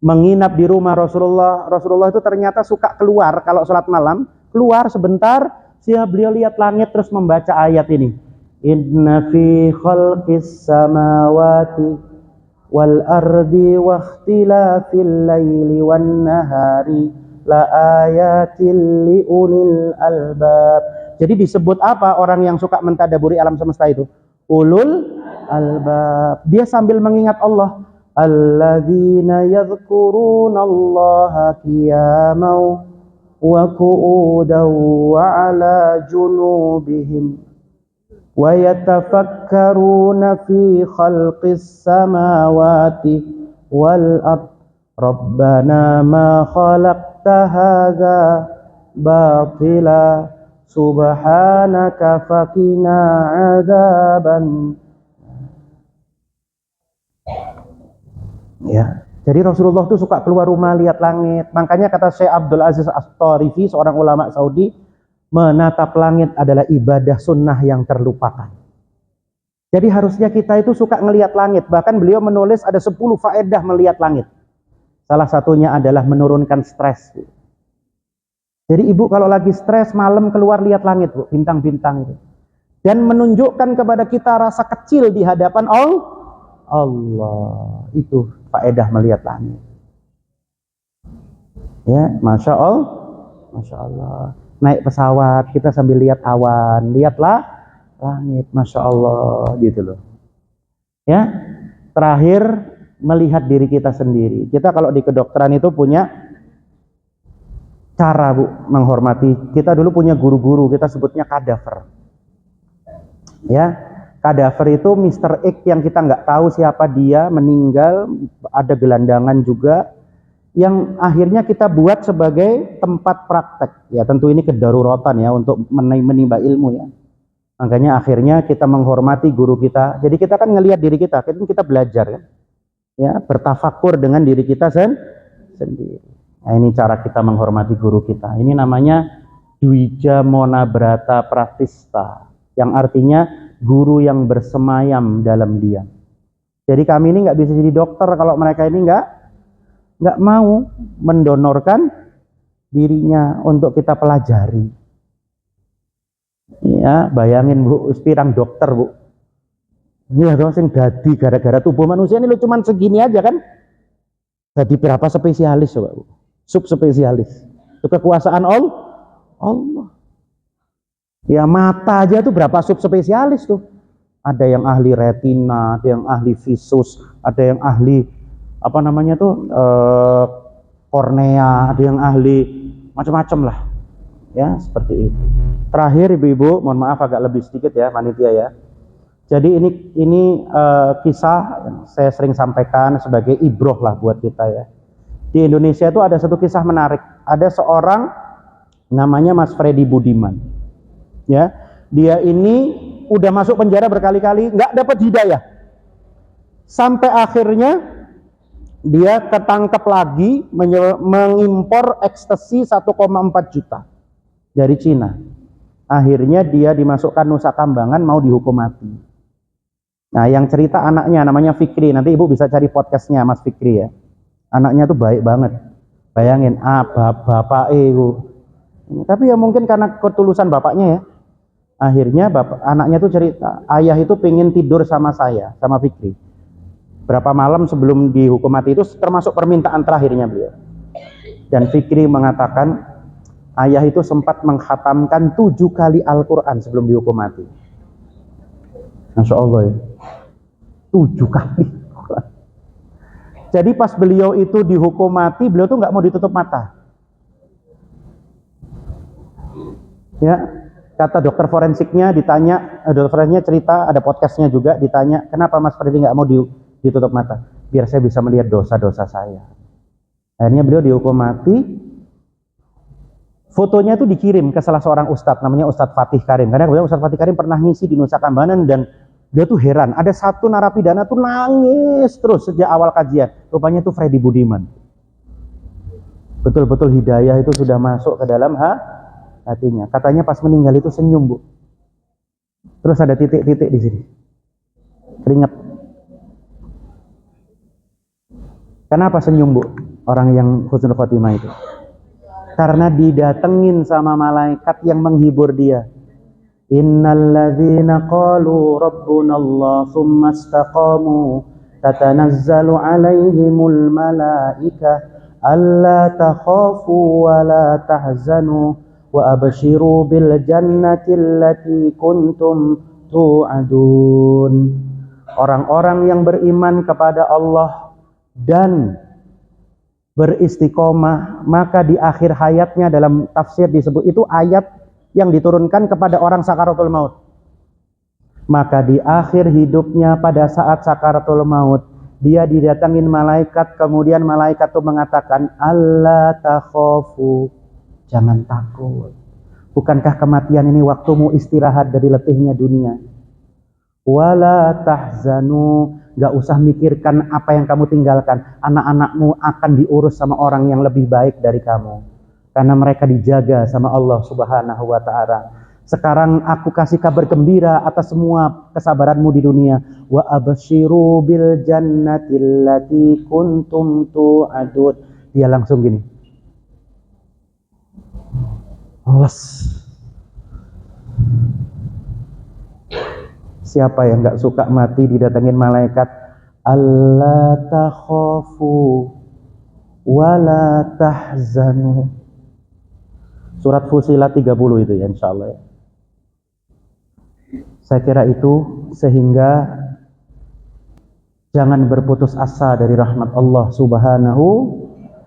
menginap di rumah Rasulullah, Rasulullah itu ternyata suka keluar kalau sholat malam, keluar sebentar, beliau lihat langit terus membaca ayat ini. Inna fi khalqis samawati wal ardi wa ikhtilafil laili wan nahari la ayatil li ulil albab. Jadi disebut apa orang yang suka mentadaburi alam semesta itu? Ulul albab. Dia sambil mengingat Allah. alladzina yadhkurunallaha qiyaman wa qu'udan wa 'ala junubihim wa yatafakkaruna fi khalqis samawati wal ard rabbana ma khalaqta hadza batila subhanaka faqina adzaban. Ya, jadi Rasulullah tuh suka keluar rumah lihat langit. Makanya kata Syekh Abdul Aziz As-Tarifi, seorang ulama Saudi, menatap langit adalah ibadah sunnah yang terlupakan. Jadi harusnya kita itu suka ngelihat langit. Bahkan beliau menulis ada 10 faedah melihat langit. Salah satunya adalah menurunkan stres. Jadi ibu kalau lagi stres malam keluar lihat langit, Bu, bintang-bintang itu. Dan menunjukkan kepada kita rasa kecil di hadapan Allah. Itu faedah melihat langit. Ya, Masya Allah. Masya Allah. Naik pesawat kita sambil lihat awan, lihatlah langit, Masya Allah, gitu loh. Ya, terakhir melihat diri kita sendiri. Kita kalau di kedokteran itu punya cara, Bu, menghormati. Kita dulu punya guru-guru, kita sebutnya kadaver. Ya, kadaver itu Mr. X yang kita nggak tahu siapa dia, meninggal, ada gelandangan juga, yang akhirnya kita buat sebagai tempat praktek. Ya, tentu ini kedaruratan ya untuk menimba ilmu ya. Makanya akhirnya kita menghormati guru kita. Jadi kita kan ngelihat diri kita belajar kan. Ya, bertafakur dengan diri kita sendiri. Nah, ini cara kita menghormati guru kita. Ini namanya Dwija Monabrata Pratista, yang artinya guru yang bersemayam dalam diam. Jadi kami ini nggak bisa jadi dokter kalau mereka ini nggak mau mendonorkan dirinya untuk kita pelajari. Ya, bayangin, Bu, pirang dokter, Bu. Ini harus sing dadi gara-gara tubuh manusia ini lo cuman segini aja kan. Jadi berapa spesialis coba, Bu? Subspesialis. Itu kekuasaan Allah. Ya, mata aja tuh berapa subspesialis tuh. Ada yang ahli retina, ada yang ahli visus, ada yang ahli apa namanya tuh kornea, ada yang ahli macam-macam lah. Ya, seperti itu. Terakhir ibu-ibu, mohon maaf agak lebih sedikit ya panitia ya. Jadi ini kisah yang saya sering sampaikan sebagai ibroh lah buat kita ya. Di Indonesia itu ada satu kisah menarik. Ada seorang namanya Mas Freddy Budiman. Ya, dia ini udah masuk penjara berkali-kali, nggak dapat hidayah. Sampai akhirnya dia ketangkep lagi mengimpor ekstasi 1,4 juta dari Cina. Akhirnya dia dimasukkan Nusa Kambangan, mau dihukum mati. Nah, yang cerita anaknya namanya Fikri. Nanti ibu bisa cari podcastnya Mas Fikri ya. Anaknya tuh baik banget. Bayangin, bapak itu. Tapi ya mungkin karena ketulusan bapaknya ya. Akhirnya anaknya tuh cerita, ayah itu pengen tidur sama saya, sama Fikri. Berapa malam sebelum dihukum mati itu termasuk permintaan terakhirnya beliau. Dan Fikri mengatakan, ayah itu sempat mengkhatamkan 7 kali Al-Quran sebelum dihukum mati. Masya Allah ya. 7 kali. Jadi pas beliau itu dihukum mati, beliau tuh nggak mau ditutup mata. Ya, kata dokter forensiknya ditanya, dokter forensiknya cerita, ada podcastnya juga, ditanya, kenapa Mas Freddy nggak mau ditutup mata? Biar saya bisa melihat dosa-dosa saya. Akhirnya beliau dihukum mati. Fotonya itu dikirim ke salah seorang ustadz, namanya Ustadz Fatih Karim. Karena kemudian Ustadz Fatih Karim pernah ngisi di Nusa Kambangan dan dia tuh heran. Ada satu narapidana tuh nangis terus sejak awal kajian. Rupanya itu Freddy Budiman. Betul-betul hidayah itu sudah masuk ke dalam hatinya. Katanya pas meninggal itu senyum, Bu. Terus ada titik-titik di sini. Keringat. Kenapa senyum, Bu? Orang yang husnul khotimah itu. Karena didatengin sama malaikat yang menghibur dia. Innalladzina qalu rabbunallah tsumma istaqamu tatanazzalu alaihimul malaika alla takhafu wa la tahzanu wa abshiru bil jannati allati kuntum tu'adun. Orang-orang yang beriman kepada Allah dan beristiqomah, maka di akhir hayatnya, dalam tafsir disebut itu ayat yang diturunkan kepada orang sakaratul maut. Maka di akhir hidupnya pada saat sakaratul maut, dia didatangin malaikat, kemudian malaikat itu mengatakan, alla takhafu, jangan takut. Bukankah kematian ini waktumu istirahat dari letihnya dunia? Wala tahzanu, gak usah mikirkan apa yang kamu tinggalkan. Anak-anakmu akan diurus sama orang yang lebih baik dari kamu, karena mereka dijaga sama Allah Subhanahu wa ta'ala. Sekarang aku kasih kabar gembira atas semua kesabaranmu di dunia. Wa absyiru bil jannati allati kuntum tu'adun. Dia langsung gini, les. Siapa yang gak suka mati didatengin malaikat, alla takhafu wala tahzanu. Surat Fusilat 30 itu ya, insyaallah ya. Saya kira itu, sehingga jangan berputus asa dari rahmat Allah Subhanahu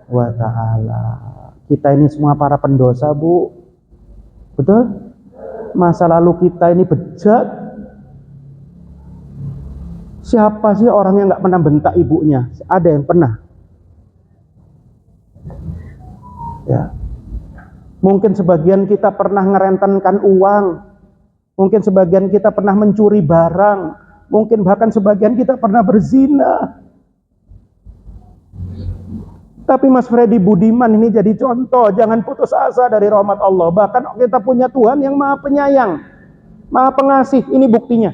wa ta'ala. Kita ini semua para pendosa, Bu. Betul? Masa lalu kita ini bejat. Siapa sih orang yang gak pernah bentak ibunya? Ada yang pernah? Ya. Mungkin sebagian kita pernah ngerentenkan uang. Mungkin sebagian kita pernah mencuri barang. Mungkin bahkan sebagian kita pernah berzina. Tapi Mas Freddy Budiman ini jadi contoh. Jangan putus asa dari rahmat Allah. Bahkan kita punya Tuhan yang maha penyayang, maha pengasih. Ini buktinya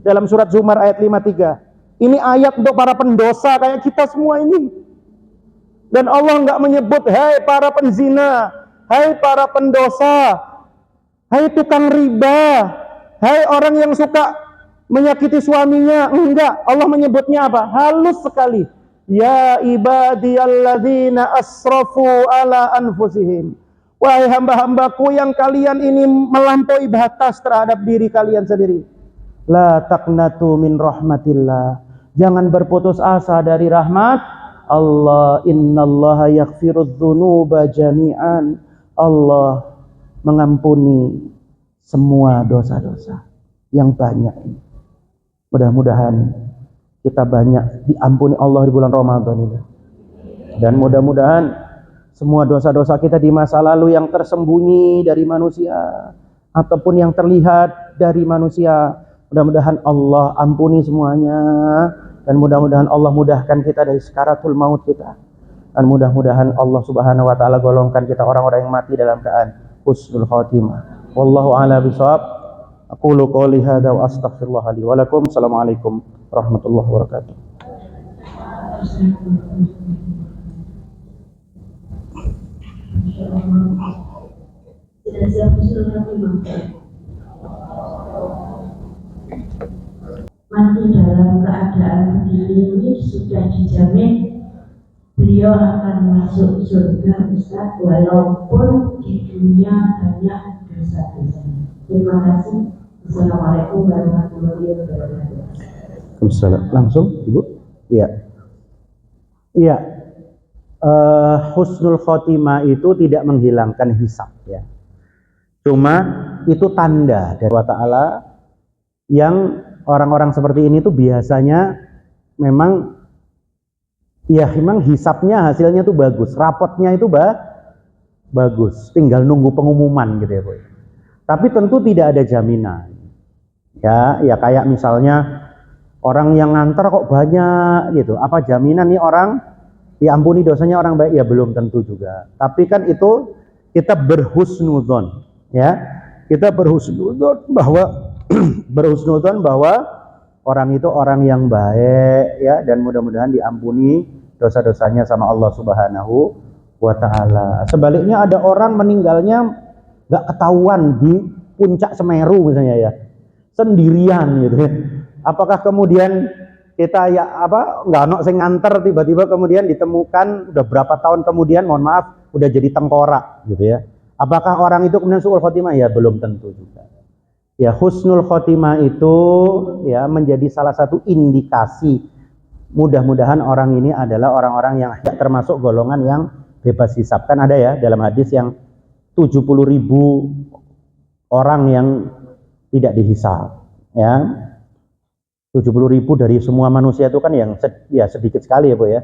dalam surat Zumar ayat 53. Ini ayat untuk para pendosa kayak kita semua ini. Dan Allah nggak menyebut, hai para penzina, hai para pendosa, hai tukang riba, hai orang yang suka menyakiti suaminya. Enggak, Allah menyebutnya apa? Halus sekali. Ya ibadiyalladzina asrafu ala anfusihim. Wahai hamba-hambaku yang kalian ini melampaui batas terhadap diri kalian sendiri. La taqnatu min rahmatillah. Jangan berputus asa dari rahmat Allah. Innallaha yaghfirudz dzunuba jami'an. Allah mengampuni semua dosa-dosa yang banyak ini. Mudah-mudahan kita banyak diampuni Allah di bulan Ramadan ini. Dan mudah-mudahan semua dosa-dosa kita di masa lalu yang tersembunyi dari manusia ataupun yang terlihat dari manusia, mudah-mudahan Allah ampuni semuanya. Dan mudah-mudahan Allah mudahkan kita dari sakaratul maut kita. Dan mudah-mudahan Allah Subhanahu wa ta'ala golongkan kita orang-orang yang mati dalam keadaan husnul khatimah. Wallahu a'lam bishawab. Aqulu qouli hadza wa astaghfirullah li wa lakum. Assalamualaikum warahmatullahi wabarakatuh.
Mati dalam keadaan begini ini sudah dijamin beliau akan masuk surga, Ustaz, walaupun di dunia banyak dosa-dosanya. Terima kasih. Assalamualaikum warahmatullahi wabarakatuh.
Waalaikumsalam. Langsung, Ibu? Iya. Iya. Husnul khotimah itu tidak menghilangkan hisab ya. Cuma itu tanda dari Allah Ta'ala yang orang-orang seperti ini tuh biasanya memang ya memang hisabnya hasilnya tuh bagus, rapotnya itu bagus, tinggal nunggu pengumuman gitu ya, Bu. Tapi tentu tidak ada jaminan. Ya kayak misalnya orang yang nganter kok banyak gitu. Apa jaminan nih orang diampuni dosanya orang baik? Ya belum tentu juga. Tapi kan itu kita berhusnudzon, ya. Kita berhusnudzon bahwa berhusnudzon bahwa orang itu orang yang baik ya, dan mudah-mudahan diampuni dosa-dosanya sama Allah Subhanahu wa ta'ala. Sebaliknya ada orang meninggalnya nggak ketahuan di puncak Semeru misalnya ya, sendirian gitu ya. Apakah kemudian kita ya nggak ono sing nganter, tiba-tiba kemudian ditemukan udah berapa tahun kemudian, mohon maaf, udah jadi tengkorak gitu ya. Apakah orang itu kemudian su'ul khotimah? Ya belum tentu juga. Ya husnul khotimah itu ya menjadi salah satu indikasi mudah-mudahan orang ini adalah orang-orang yang tidak termasuk golongan yang bebas hisab. Kan ada ya dalam hadis yang 70.000 orang yang tidak dihisab, ya. 70.000 dari semua manusia itu kan yang ya sedikit sekali ya Bu ya.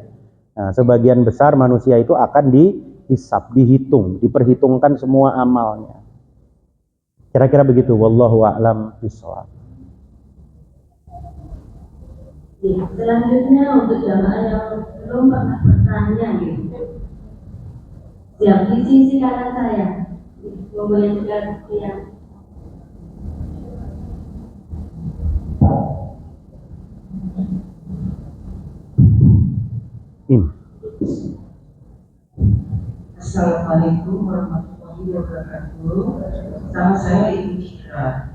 Nah, sebagian besar manusia itu akan dihisab, dihitung, diperhitungkan semua amalnya. Kira-kira begitu. Wallahu a'lam bishawab.
Selanjutnya untuk jamaah yang belum pernah bertanya gitu. Siap di sisi kanan saya. Membayangkan yang
Assalamualaikum warahmatullahi wabarakatuh. Sama saya Ibu Citra.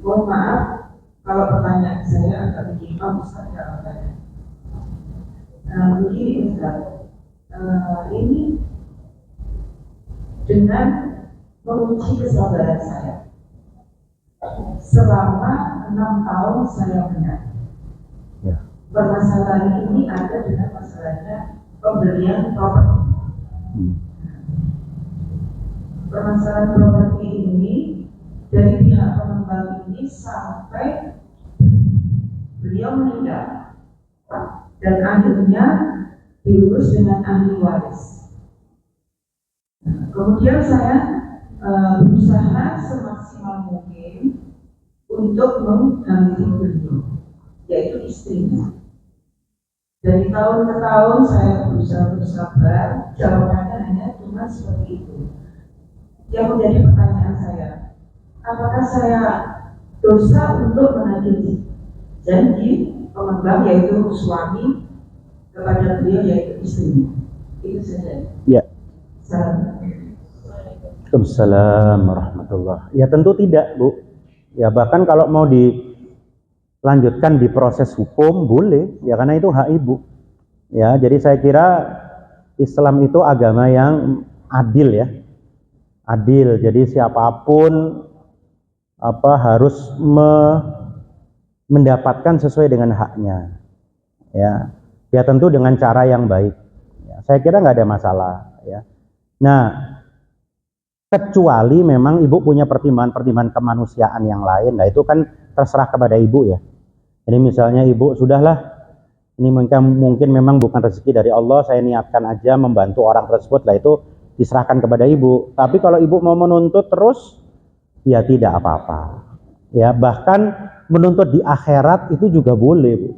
Mohon maaf kalau pertanyaan saya agak menyimpang Ustaz jawabannya. Begini Ustaz, ini dengan menguji kesabaran saya selama 6 tahun saya mengaji.
Ya.
Permasalahan ini ada dengan masalahnya pembelian properti. Permasalahan properti ini dari pihak pengembang ini sampai beliau meninggal dan akhirnya diurus dengan ahli waris. Kemudian saya berusaha semaksimal mungkin untuk mengganti beliau, yaitu istrinya. Dari tahun ke tahun saya berusaha bersabar, jawabannya hanya cuma seperti itu. Yang menjadi pertanyaan saya, apakah saya dosa untuk menagih janji pengembang yaitu suami kepada beliau yaitu istrinya? Itu saja.
Ya.
Assalamualaikum
warahmatullahi. Ya tentu tidak Bu. Ya bahkan kalau mau dilanjutkan di proses hukum boleh, ya karena itu hak ibu. Ya jadi saya kira Islam itu agama yang adil ya. Adil. Jadi siapapun harus mendapatkan sesuai dengan haknya. Ya tentu dengan cara yang baik. Ya, saya kira nggak ada masalah. Ya. Nah, kecuali memang ibu punya pertimbangan kemanusiaan yang lain, nah itu kan terserah kepada ibu ya. Jadi misalnya ibu sudahlah, ini mungkin memang bukan rezeki dari Allah, saya niatkan aja membantu orang tersebut, lah itu diserahkan kepada ibu. Tapi kalau ibu mau menuntut terus, ya tidak apa-apa. Ya bahkan menuntut di akhirat itu juga boleh Bu.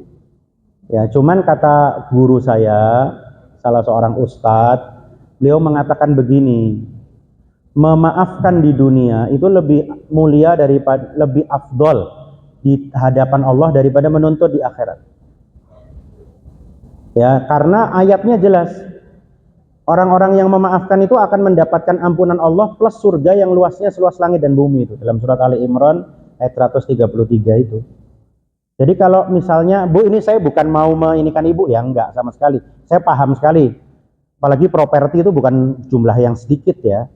Ya cuman kata guru saya, salah seorang ustadz, beliau mengatakan begini, memaafkan di dunia itu lebih mulia daripada, lebih afdol di hadapan Allah daripada menuntut di akhirat. Ya, karena ayatnya jelas. Orang-orang yang memaafkan itu akan mendapatkan ampunan Allah plus surga yang luasnya seluas langit dan bumi, itu dalam surat Ali Imran ayat 133 itu. Jadi kalau misalnya, Bu, ini saya bukan mau menginikan ibu ya, enggak sama sekali. Saya paham sekali. Apalagi properti itu bukan jumlah yang sedikit ya.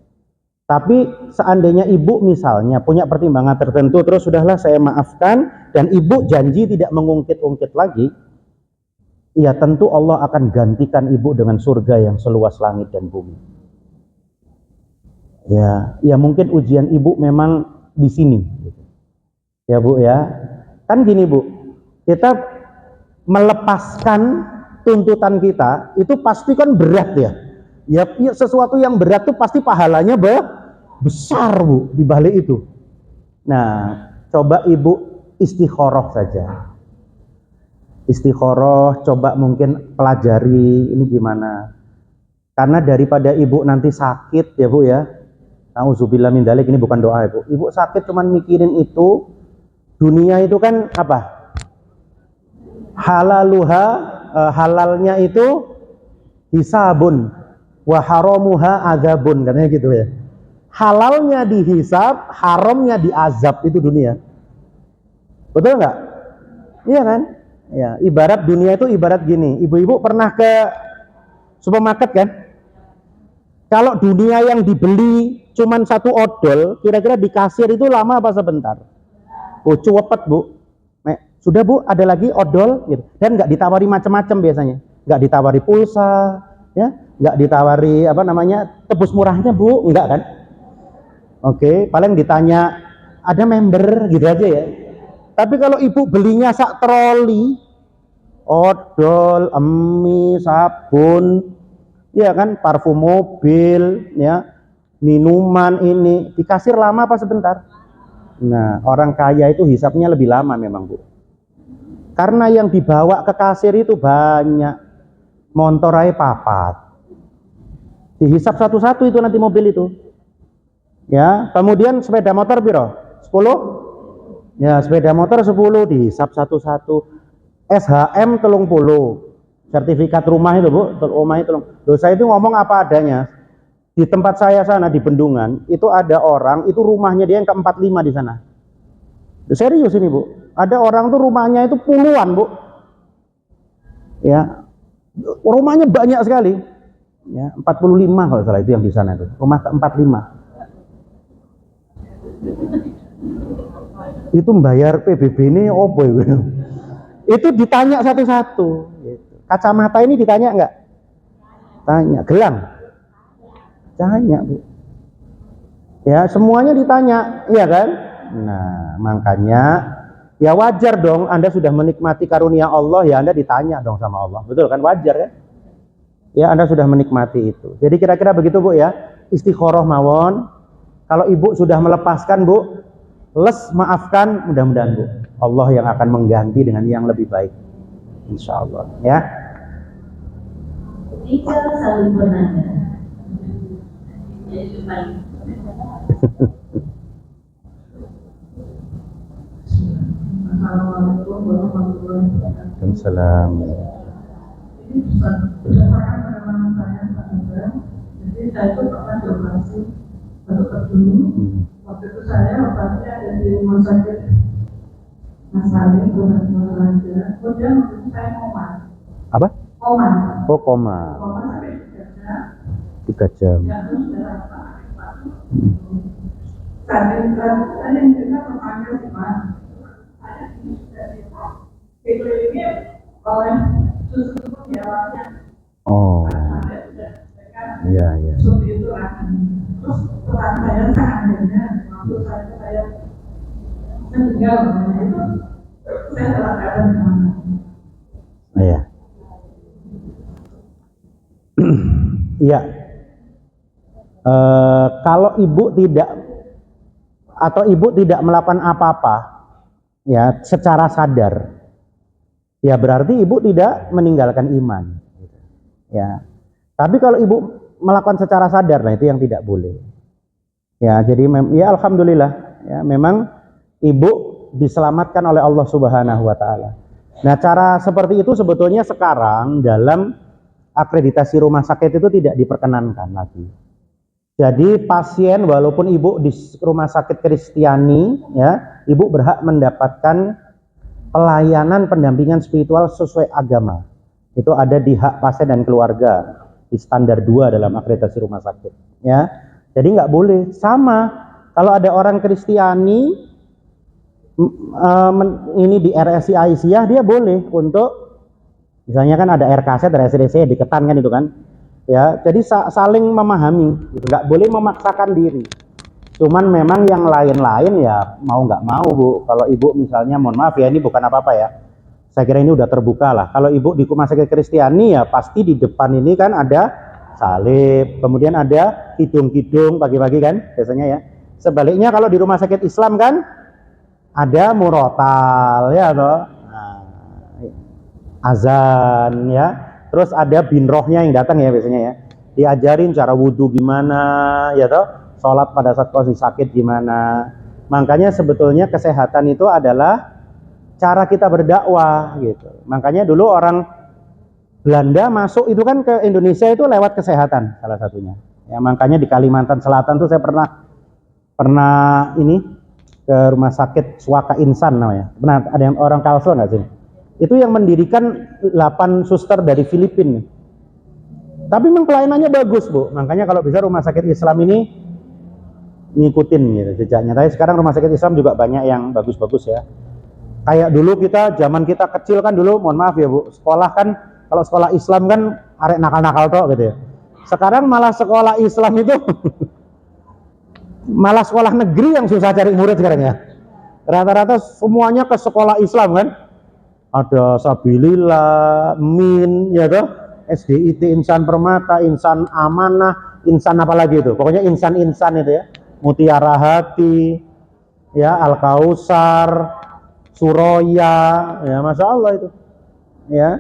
Tapi seandainya ibu misalnya punya pertimbangan tertentu, terus sudahlah saya maafkan, dan ibu janji tidak mengungkit-ungkit lagi, ya tentu Allah akan gantikan ibu dengan surga yang seluas langit dan bumi. Ya mungkin ujian ibu memang di sini. Ya Bu ya, kan gini Bu, kita melepaskan tuntutan kita itu pasti kan berat ya. Ya sesuatu yang berat itu pasti pahalanya besar Bu di balik itu. Nah, coba ibu istikharah saja. Istikharah, coba mungkin pelajari ini gimana. Karena daripada ibu nanti sakit ya Bu ya. Nauzubillah min dzalik, ini bukan doa ya Bu. Ibu sakit cuman mikirin itu, dunia itu kan apa? Halaluha, halalnya itu hisabun, wa haramuha adzabun, katanya gitu ya. Halalnya dihisab, haramnya diazab, itu dunia. Betul nggak? Iya kan? Ya, ibarat dunia itu ibarat gini. Ibu-ibu pernah ke supermarket kan? Kalau dunia yang dibeli cuman 1 odol, kira-kira di kasir itu lama apa sebentar? Oh, cepet Bu. Sudah Bu, ada lagi odol gitu. Dan nggak ditawari macam-macam biasanya. Nggak ditawari pulsa, ya, nggak ditawari apa namanya tebus murahnya Bu, enggak kan? Oke, paling ditanya ada member gitu aja ya. Tapi kalau ibu belinya sak troli, odol, emi, sabun, ya kan, parfum mobil, ya, minuman ini, di kasir lama apa sebentar? Nah, orang kaya itu hisapnya lebih lama memang Bu. Karena yang dibawa ke kasir itu banyak, motor aja papat. Dihisap satu-satu itu nanti mobil itu. Ya, kemudian sepeda motor biro 10. Ya, sepeda motor 10 dihisap satu-satu. SHM 30. Sertifikat rumah itu Bu, rumah itu. Loh, saya itu ngomong apa adanya. Di tempat saya sana di Bendungan, itu ada orang, itu rumahnya dia yang ke-45 di sana. Serius ini Bu. Ada orang tuh rumahnya itu puluhan Bu. Ya. Rumahnya banyak sekali. Ya, 45 kalau salah itu yang di sana itu. Rumah ke-45. Itu membayar PBB ini opo ya? Itu ditanya satu-satu. Kacamata ini ditanya enggak? Tanya. Gelang? Tanya Bu. Ya, semuanya ditanya, iya kan? Nah, makanya ya wajar dong, Anda sudah menikmati karunia Allah, ya Anda ditanya dong sama Allah. Betul kan? Wajar kan? Ya, Anda sudah menikmati itu. Jadi kira-kira begitu Bu ya. Istikharah mawon. Kalau Ibu sudah melepaskan Bu, les maafkan, mudah-mudahan Bu, Allah yang akan mengganti dengan yang lebih baik. Insya Allah ya.
Jika saling bernada, jadi paling
Assalamualaikum warahmatullahi wabarakatuh.
Waalaikumsalam.
Ini berdasarkan pengalaman saya Pak Ibrahim. Jadi saya itu pernah dioperasi batuk dulu. Waktu itu saya operasinya ada di rumah sakit Mas Salim, Gubernur Raja. Kemudian waktu itu saya koma.
Apa?
Koma.
Oh, koma.
Koma sampai 3 jam.
3 jam.
Ya terus darah Pak. Saat yang kita memanggil Pak. Dikelilingi oleh susu diawalnya.
Oh. Iya, iya.
Seperti itu terus peran saya seandainya waktu saya meninggal itu saya dalam keadaan gimana?
Iya. Iya. Kalau ibu tidak atau ibu tidak melakukan apa-apa ya secara sadar, ya berarti ibu tidak meninggalkan iman. Ya. Tapi kalau ibu melakukan secara sadar, nah itu yang tidak boleh. Ya, jadi ya alhamdulillah ya memang ibu diselamatkan oleh Allah Subhanahu wa taala. Nah, cara seperti itu sebetulnya sekarang dalam akreditasi rumah sakit itu tidak diperkenankan lagi. Jadi pasien walaupun ibu di rumah sakit Kristiani ya, ibu berhak mendapatkan pelayanan pendampingan spiritual sesuai agama. Itu ada di hak pasien dan keluarga di standar 2 dalam akreditasi rumah sakit ya. Jadi nggak boleh sama kalau ada orang Kristiani ini di RSI Aisyah, dia boleh untuk misalnya kan ada RKZ, ada SDC diketan kan itu kan ya. Jadi saling memahami gitu. Nggak boleh memaksakan diri. Cuman memang yang lain-lain ya mau nggak mau Bu. Kalau ibu misalnya mohon maaf ya, ini bukan apa-apa ya, saya kira ini udah terbuka lah. Kalau ibu di rumah sakit Kristiani ya pasti di depan ini kan ada salib, kemudian ada kidung-kidung pagi-pagi kan biasanya ya. Sebaliknya kalau di rumah sakit Islam kan ada murotal ya toh, nah, azan ya, terus ada binrohnya yang datang ya biasanya ya, diajarin cara wudhu gimana ya toh, sholat pada saat kondisi sakit gimana. Makanya sebetulnya kesehatan itu adalah cara kita berdakwah gitu. Makanya dulu orang Belanda masuk itu kan ke Indonesia itu lewat kesehatan salah satunya. Ya, makanya di Kalimantan Selatan tuh saya pernah ini ke rumah sakit Swaka Insan namanya. Benar, ada yang orang Kalsel nggak sih? Itu yang mendirikan 8 suster dari Filipina. Tapi memang pelayanannya bagus Bu. Makanya kalau bisa rumah sakit Islam ini ngikutin gitu jejaknya. Tapi sekarang rumah sakit Islam juga banyak yang bagus-bagus ya. Kayak dulu zaman kita kecil kan dulu, mohon maaf ya Bu, sekolah kan, kalau sekolah Islam kan arek nakal-nakal tok gitu ya. Sekarang malah sekolah Islam itu malah sekolah negeri yang susah cari murid sekarang ya. Rata-rata semuanya ke sekolah Islam kan. Ada Sabilillah, Min, ya toh, SDIT, Insan Permata, Insan Amanah, Insan apa lagi itu. Pokoknya insan-insan itu ya. Mutiara Hati, ya, Al Kausar, Suroya, ya, Masya Allah itu. Ya,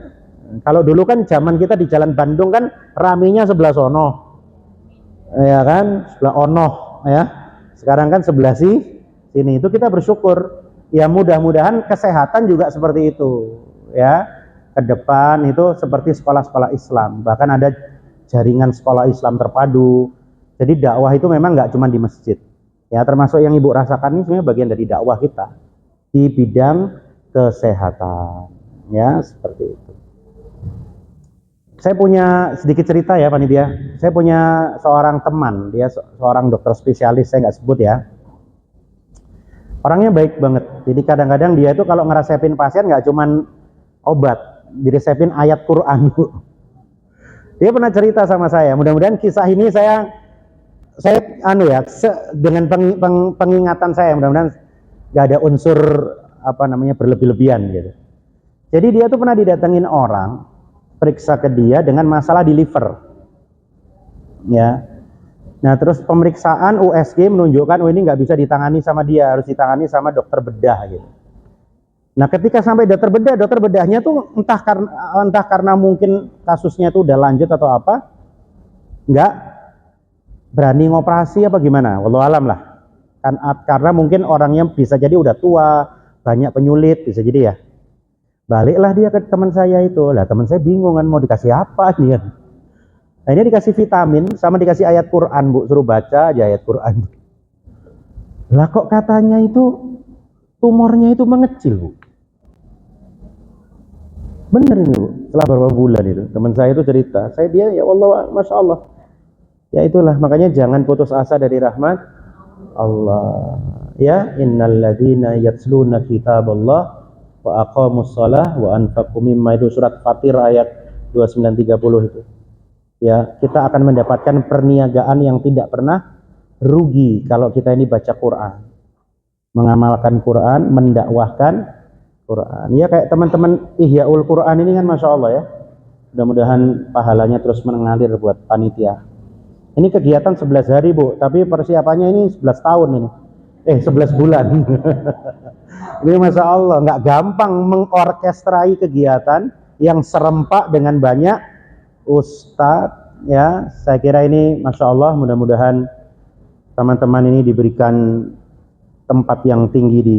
kalau dulu kan zaman kita di Jalan Bandung kan raminya sebelah sono, ya kan, sebelah ono, ya. Sekarang kan sebelah sini. Itu kita bersyukur. Ya mudah-mudahan kesehatan juga seperti itu, ya. Ke depan itu seperti sekolah-sekolah Islam. Bahkan ada jaringan sekolah Islam terpadu. Jadi dakwah itu memang nggak cuma di masjid. Ya, termasuk yang Ibu rasakan ini sebenarnya bagian dari dakwah kita di bidang kesehatan, ya, seperti itu. Saya punya sedikit cerita ya panitia. Saya punya seorang teman, dia seorang dokter spesialis, saya nggak sebut ya. Orangnya baik banget. Jadi kadang-kadang dia itu kalau ngeresepin pasien nggak cuman obat, diresepin ayat Quran. Dia pernah cerita sama saya. Mudah-mudahan kisah ini saya dengan pengingatan saya, mudah-mudahan nggak ada unsur berlebih-lebihan gitu. Jadi dia tuh pernah didatengin orang periksa ke dia dengan masalah di liver, ya. Nah terus pemeriksaan USG menunjukkan ini nggak bisa ditangani sama dia, harus ditangani sama dokter bedah gitu. Nah ketika sampai dokter bedahnya tuh entah karena mungkin kasusnya tuh udah lanjut atau apa, nggak berani ngoperasi apa gimana, wallahu alam lah. Kan karena mungkin orangnya bisa jadi udah tua, banyak penyulit, bisa jadi ya. Baliklah dia ke teman saya itu, lah teman saya bingung kan mau dikasih apa nih kan. Nah ini dikasih vitamin sama dikasih ayat Quran Bu, suruh baca aja ayat Quran. Lah kok katanya itu tumornya itu mengecil Bu. Bener ini Bu, setelah beberapa bulan itu teman saya itu cerita, dia ya Allah, Masya Allah. Ya itulah makanya jangan putus asa dari rahmat Allah. Ya, innalladzina yatluna kitaballah wa aqamus shalah wa anfaqu mimma, itu surat Fatir ayat 29-30 itu. Ya, kita akan mendapatkan perniagaan yang tidak pernah rugi kalau kita ini baca Quran, mengamalkan Quran, mendakwahkan Quran. Ya kayak teman-teman Ihyaul Quran ini kan Masya Allah ya. Mudah-mudahan pahalanya terus mengalir buat panitia. Ini kegiatan 11 hari Bu, tapi persiapannya ini 11 tahun ini. 11 bulan. Ini Masya Allah, nggak gampang mengorkestrai kegiatan yang serempak dengan banyak ustadz, ya. Saya kira ini Masya Allah, mudah-mudahan teman-teman ini diberikan tempat yang tinggi di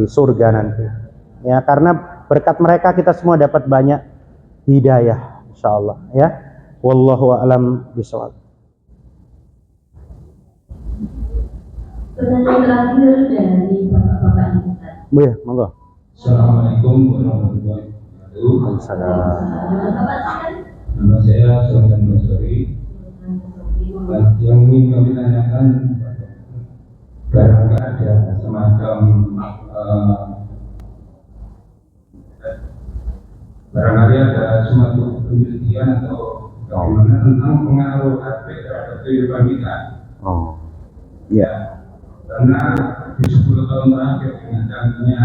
surga nanti. Ya, karena berkat mereka kita semua dapat banyak hidayah, Insya Allah, ya. Wallahu a'lam bishawab.
Pertanyaan terakhir dari bapak-bapak ini.
Bu ya, monggo.
Assalamualaikum warahmatullahi wabarakatuh.
Assalamualaikum.
Nama saya Sultan Basri. Yang ingin kami tanyakan, barangkali ada semacam barangkali ada suatu penelitian atau bagaimana tentang pengaruh HP terhadap kehidupan kita.
Oh, ya.
Karena di 10 tahun terakhir dengan canggihnya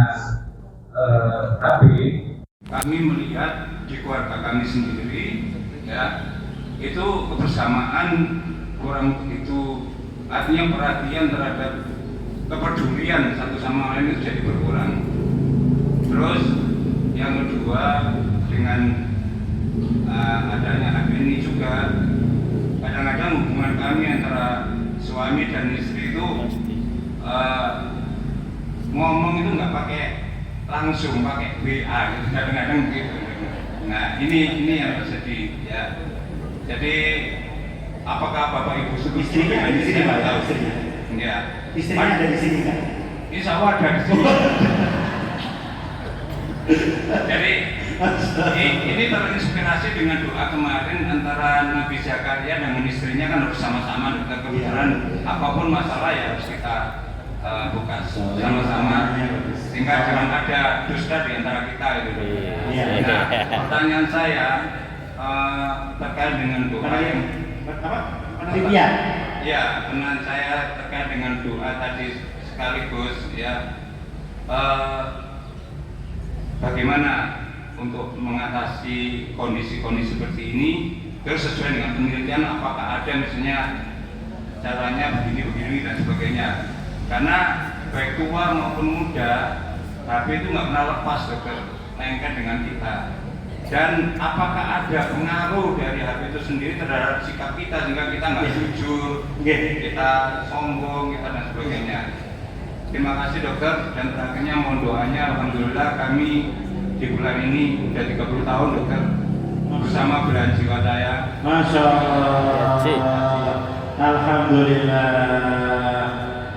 HP, kami melihat di keluarga kami sendiri, ya, itu kebersamaan kurang begitu, artinya perhatian terhadap kepedulian satu sama lain itu jadi berkurang. Terus yang kedua, dengan adanya HP ini juga kadang-kadang hubungan kami antara suami dan istri itu ngomong itu nggak pakai langsung, pakai WA gitu, kadang-kadang begitu. Nah ini yang terjadi ya. Jadi apakah Bapak Ibu setuju dengan di sini? Ya. Istrinya ada di sini kan? Insya Allah ada di sini. Jadi ini terinspirasi dengan doa kemarin antara Nabi Zakaria dengan istrinya kan bersama-sama. Kebetulan apapun masalah ya harus kita buka sama-sama sehingga jangan ada dusta di antara kita itu. Nah, pertanyaan saya terkait dengan doa yang
Penelitian.
ya, pertanyaan saya terkait dengan doa tadi sekaligus ya, bagaimana untuk mengatasi kondisi-kondisi seperti ini, terus sesuai dengan penelitian apakah ada misalnya caranya begini-begini dan sebagainya. Karena baik tua maupun muda, HP itu nggak pernah lepas dokter, lengket dengan kita. Dan apakah ada pengaruh dari HP itu sendiri terhadap sikap kita sehingga kita nggak jujur, kita sombong, kita dan sebagainya. Terima kasih dokter, dan terakhirnya mohon doanya. Alhamdulillah kami di bulan ini udah 30 tahun dokter bersama Belahan Jiwataya.
Masya Allah. Alhamdulillah.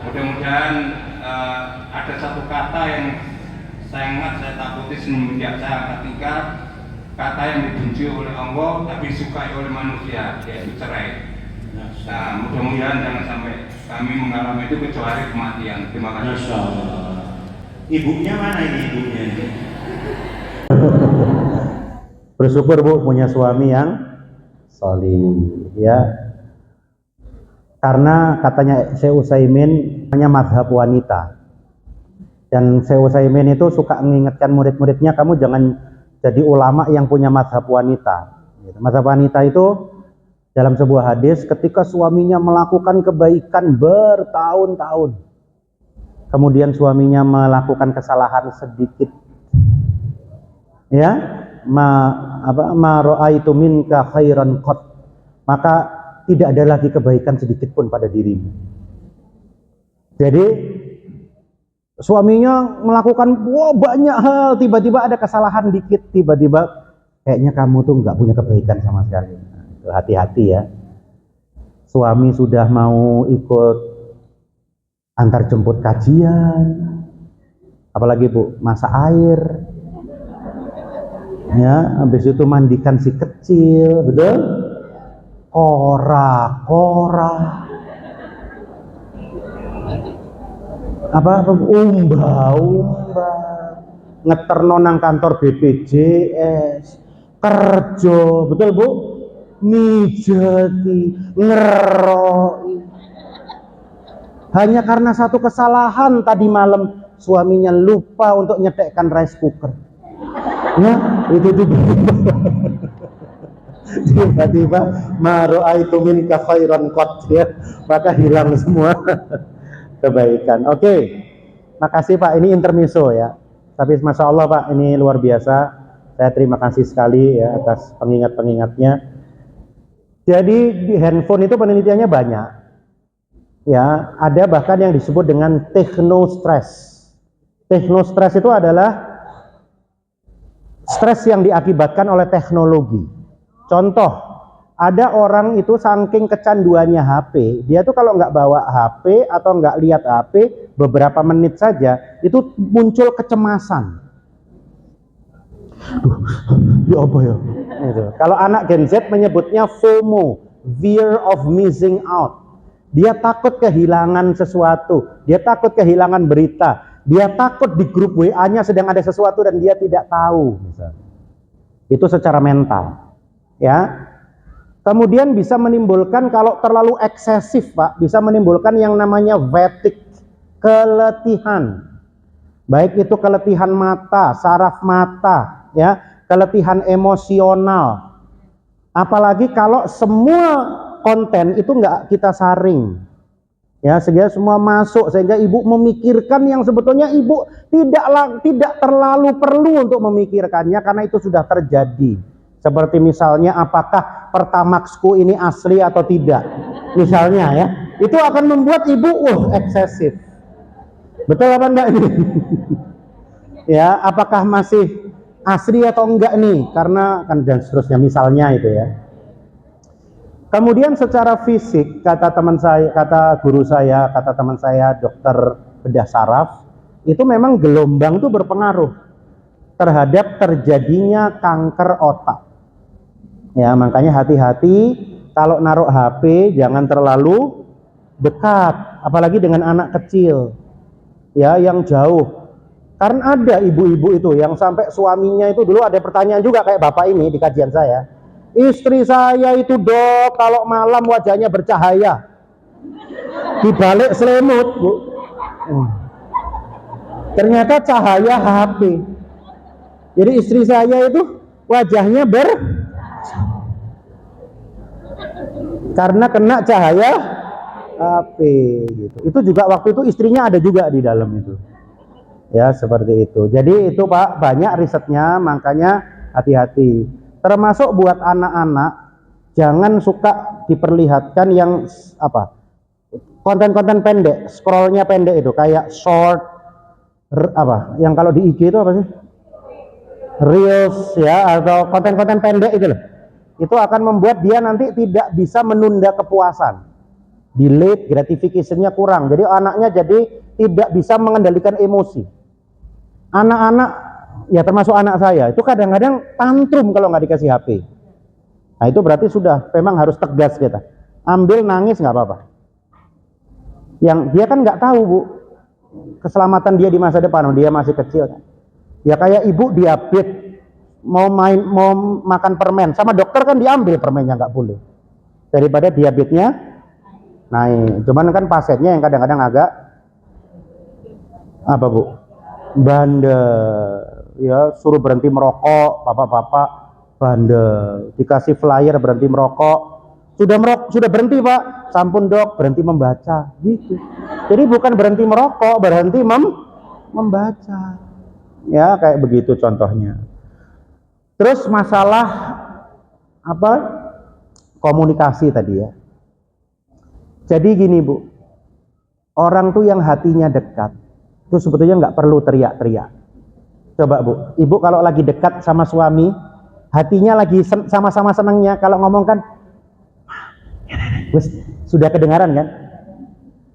Mudah-mudahan ada satu kata yang sangat saya takuti semenjak saya angkat nikah, kata yang dibenci oleh Allah tapi disukai oleh manusia, yaitu cerai. Nah, mudah-mudahan jangan sampai kami mengalami itu kecuali kematian. Terima kasih.
Masya Allah. Ibunya mana ini ibunya? Bersyukur Bu punya suami yang solih ya. Karena katanya Syekh Utsaimin hanya mazhab wanita. Dan Syekh Utsaimin itu suka mengingatkan murid-muridnya, kamu jangan jadi ulama yang punya mazhab wanita. Mazhab wanita itu dalam sebuah hadis, ketika suaminya melakukan kebaikan bertahun-tahun, kemudian suaminya melakukan kesalahan sedikit, ya, ma ra'aitu minka khairan qat, maka tidak ada lagi kebaikan sedikit pun pada dirimu. Jadi suaminya melakukan banyak hal, tiba-tiba ada kesalahan dikit, tiba-tiba kayaknya kamu tuh nggak punya kebaikan sama sekali. Nah, hati-hati ya. Suami sudah mau ikut antar jemput kajian, apalagi Bu, masak air, ya, habis itu mandikan si kecil, betul? Kora, umba, ngeterno nang kantor BPJS, kerja, betul Bu? Mijeti, ngeroi. Hanya karena satu kesalahan tadi malam suaminya lupa untuk nyedekkan rice cooker. Ya, itu tiba-tiba maro'aitu minka khairan qat, ya, maka hilang semua kebaikan. Oke, makasih Pak, ini intermezzo ya, tapi Masya Allah Pak, ini luar biasa. Saya terima kasih sekali ya atas pengingat-pengingatnya. Jadi di handphone itu penelitiannya banyak ya, ada bahkan yang disebut dengan technostres. Technostres itu adalah stres yang diakibatkan oleh teknologi. Contoh, ada orang itu saking kecanduannya HP, dia tuh kalau nggak bawa HP atau nggak lihat HP beberapa menit saja, itu muncul kecemasan. Ya apa ya? Gitu. Kalau anak Gen Z menyebutnya FOMO, fear of missing out. Dia takut kehilangan sesuatu, dia takut kehilangan berita, dia takut di grup WA-nya sedang ada sesuatu dan dia tidak tahu. Misalnya. Itu secara mental. Ya, kemudian bisa menimbulkan, kalau terlalu eksesif Pak, bisa menimbulkan yang namanya fatigue, keletihan. Baik itu keletihan mata, saraf mata, ya, keletihan emosional. Apalagi kalau semua konten itu nggak kita saring, ya, sehingga semua masuk, sehingga ibu memikirkan yang sebetulnya ibu tidak terlalu perlu untuk memikirkannya karena itu sudah terjadi. Seperti misalnya apakah Pertamaxku ini asli atau tidak, misalnya ya, itu akan membuat ibu eksesif. Betul apa enggak ini? Ya, apakah masih asli atau enggak nih, karena kan dan seterusnya misalnya itu ya. Kemudian secara fisik, kata teman saya, kata guru saya, kata teman saya dokter bedah saraf, itu memang gelombang itu berpengaruh terhadap terjadinya kanker otak. Ya, makanya hati-hati kalau naruh HP jangan terlalu dekat, apalagi dengan anak kecil. ya yang jauh. Karena ada ibu-ibu itu yang sampai suaminya itu, dulu ada pertanyaan juga kayak bapak ini di kajian saya. Istri saya itu dok kalau malam wajahnya bercahaya, dibalik selimut bu. Ternyata cahaya HP. Jadi istri saya itu wajahnya karena kena cahaya HP gitu. Itu juga waktu itu istrinya ada juga di dalam itu. Ya seperti itu. Jadi itu Pak, banyak risetnya, makanya hati-hati. Termasuk buat anak-anak, jangan suka diperlihatkan yang apa, konten-konten pendek, scrollnya pendek itu kayak short, apa, yang kalau di IG itu apa sih, reels ya, atau konten-konten pendek itu loh. Itu akan membuat dia nanti tidak bisa menunda kepuasan, delayed gratification-nya kurang. Jadi anaknya jadi tidak bisa mengendalikan emosi. Anak-anak ya termasuk anak saya itu kadang-kadang tantrum kalau nggak dikasih HP. Nah itu berarti sudah memang harus tegas kita. Ambil nangis nggak apa-apa. Yang dia kan nggak tahu bu keselamatan dia di masa depan, dia masih kecil kan. Ya kayak ibu diabetes mau makan permen sama dokter kan diambil permennya, nggak boleh. Daripada diabetesnya naik. Cuman kan pasiennya yang kadang-kadang agak apa bu? Bandel, ya suruh berhenti merokok, bapak-bapak bandel, dikasih flyer berhenti merokok, sudah berhenti pak, sampun dok berhenti membaca, gitu. Jadi bukan berhenti merokok, berhenti membaca, ya kayak begitu contohnya. Terus masalah apa komunikasi tadi ya. Jadi gini bu, orang tuh yang hatinya dekat itu sebetulnya nggak perlu teriak-teriak. Coba bu, ibu kalau lagi dekat sama suami, hatinya lagi sama-sama senangnya, kalau ngomong kan sudah kedengaran kan.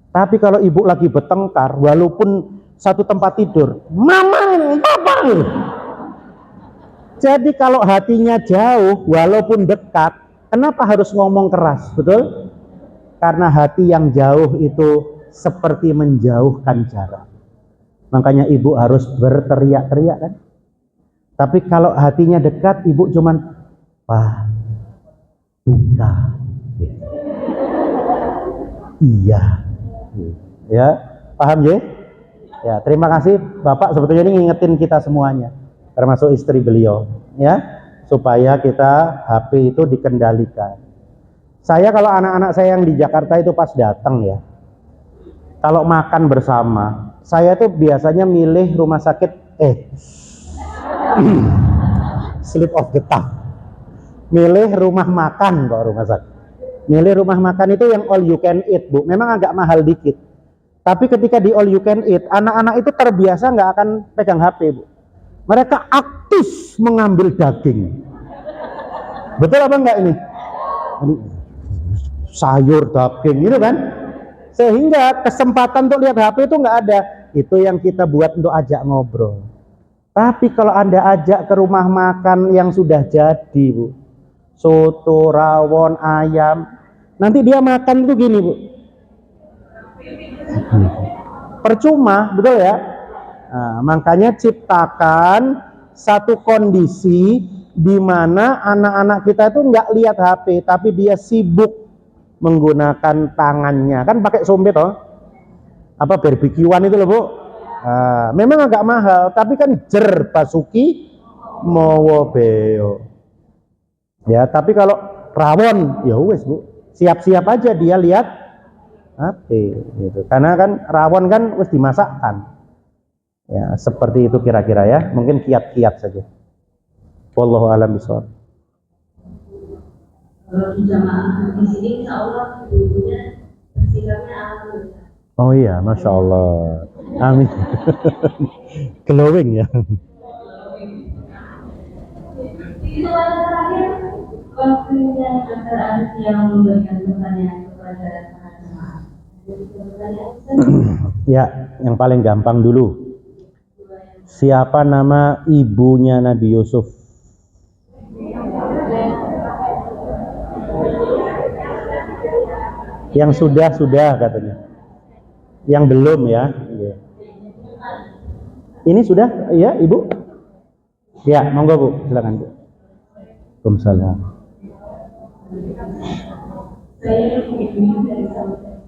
Tapi kalau ibu lagi bertengkar, walaupun satu tempat tidur, mamang, papang. Jadi kalau hatinya jauh, walaupun dekat, kenapa harus ngomong keras, betul? Karena hati yang jauh itu seperti menjauhkan jarak. Makanya ibu harus berteriak-teriak kan. Tapi kalau hatinya dekat, ibu cuman Pak, buka, iya, ya paham ya? Ya terima kasih bapak, sebetulnya ini ngingetin kita semuanya, termasuk istri beliau, ya supaya kita HP itu dikendalikan. Saya kalau anak-anak saya yang di Jakarta itu pas datang ya, kalau makan bersama, saya tuh biasanya milih rumah sakit slip of the tongue. Milih rumah makan kok rumah sakit. Milih rumah makan itu yang all you can eat, Bu. Memang agak mahal dikit. Tapi ketika di all you can eat, anak-anak itu terbiasa nggak akan pegang HP, Bu. Mereka aktif mengambil daging. Betul apa enggak ini? Sayur, daging, gitu kan? Sehingga kesempatan untuk lihat HP itu nggak ada. Itu yang kita buat untuk ajak ngobrol. Tapi kalau Anda ajak ke rumah makan yang sudah jadi, Bu, soto, rawon, ayam, nanti dia makan itu gini, Bu, percuma, betul ya? Nah, makanya ciptakan satu kondisi di mana anak-anak kita itu nggak lihat HP, tapi dia sibuk menggunakan tangannya, kan pakai sompet toh, apa barbekyuan itu loh Bu. Memang agak mahal, tapi kan jer basuki mowo beo. Ya, tapi kalau rawon ya wes Bu, siap-siap aja dia lihat HP gitu. Karena kan rawon kan wes dimasakkan. Ya, seperti itu kira-kira ya. Mungkin kiat-kiat saja. Wallahu a'lam bishawab.
Kalau di jamaah di sini insya Allah ibunya bersikapnya alhamdulillah.
Oh iya, masya Allah. Amin. Glowing ya.
Itu ada terakhir waktunya Dr. Aris yang memberikan pertanyaan kepada para jemaah.
Ya, yang paling gampang dulu. Siapa nama ibunya Nabi Yusuf? Yang sudah katanya. Yang belum ya. Ini sudah ya Ibu? Ya, monggo Bu, silakan Bu. Waalaikumsalam.
Saya Ibu dari Saudi.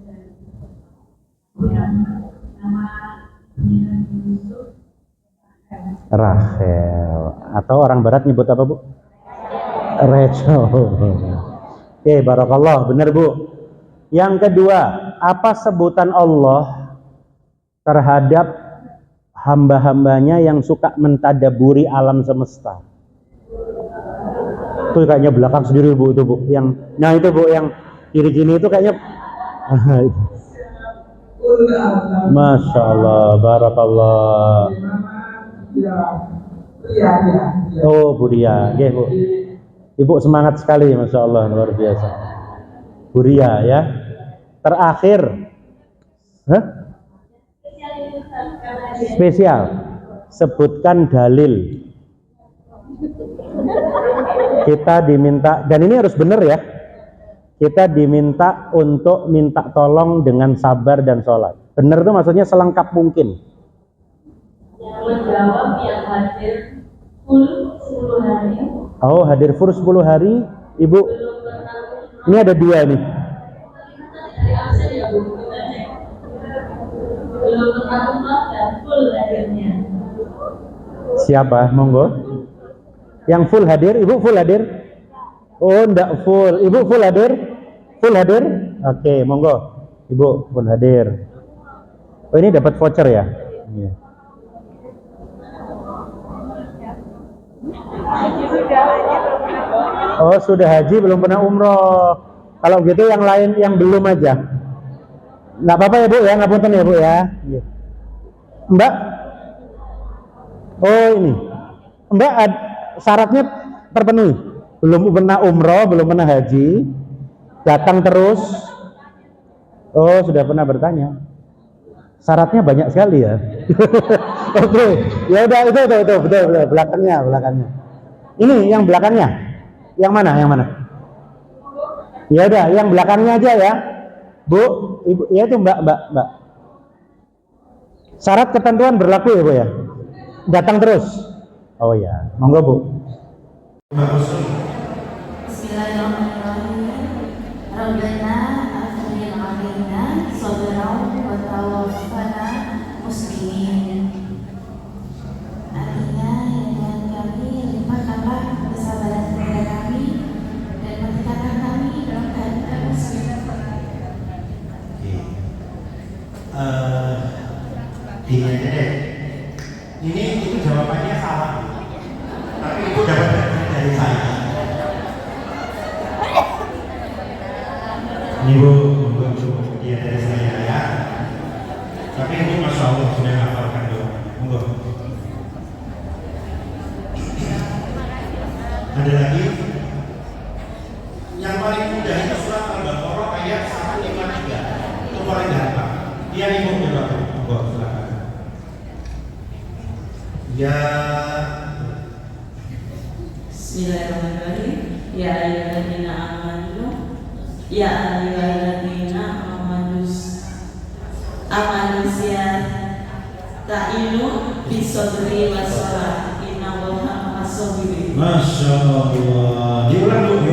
Nama Yusuf
Rachel. Atau orang barat nyebut apa Bu? Rachel. Oke, barakallah, benar Bu. Yang kedua, apa sebutan Allah terhadap hamba-hambanya yang suka mentadaburi alam semesta? Itu kayaknya belakang sendiri Bu, itu Bu. Yang, nah itu Bu, yang kiri sini itu kayaknya. Masya Allah, barakallah. Oh, Bu Ria, oke Bu. Ibu semangat sekali, Masya Allah, luar biasa. Bu Ria ya. Terakhir, spesial, sebutkan dalil. Kita diminta, dan ini harus benar ya. Kita diminta untuk minta tolong dengan sabar dan sholat. Benar itu maksudnya selengkap mungkin.
yang menjawab yang hadir full 10 hari.
Oh, hadir full 10 hari, Ibu.
Belum pernah.
Ini ada 2 nih.
Dari absen ya Bu. Belum pernah umroh dan full hadirnya.
Siapa? Monggo. Yang full hadir, Ibu full hadir? Oh, enggak full. Ibu full hadir? Full hadir? Oke, monggo. Ibu full hadir. Oh, ini dapat voucher ya? Iya. Oh, sudah haji belum pernah umroh. Kalau gitu yang lain yang belum aja. Nggak apa-apa ya Bu ya, ngapunten ya Bu ya. Iya. Mbak. Oh ini. Mbak syaratnya terpenuhi. Belum pernah umroh, belum pernah haji. Datang terus. Oh, sudah pernah bertanya. Syaratnya banyak sekali ya. Oke. Ya udah itu betul belakangnya. Ini yang belakangnya. Yang mana? Ya udah, yang belakangnya aja ya. Bu, Ibu, ya itu Mbak. Syarat ketentuan berlaku ya Bu ya. Datang terus. Oh ya, monggo Bu.
Bismillahirrahmanirrahim. Rabbana afrigh 'alaina sabran wa tawaffana muslimin. Artinya, ya Tuhan kami, limpahkanlah kesabaran kepada kami dan matikanlah kami dalam keadaan muslim.
Gini aja deh. Ini itu jawabannya salah, tapi itu dapat dari saya. Ini Bu, dia dari saya ya. Tapi itu Masya Allah sudah hafalkan doa. Monggo. Ada lagi? Yang paling mudah itu surat Al-Baqarah ayat 153. Itu paling gampang. Dia Ibu jawab. Monggo, silakan. Ya.
Bismillahirrahmanirrahim. Ya ayyuhalladzina amanu ya ayyuhalladzina amanusia ta'inu bisodri wassalah innallaha ma'as-sabirin.
Masya Allah. Diulang Bu.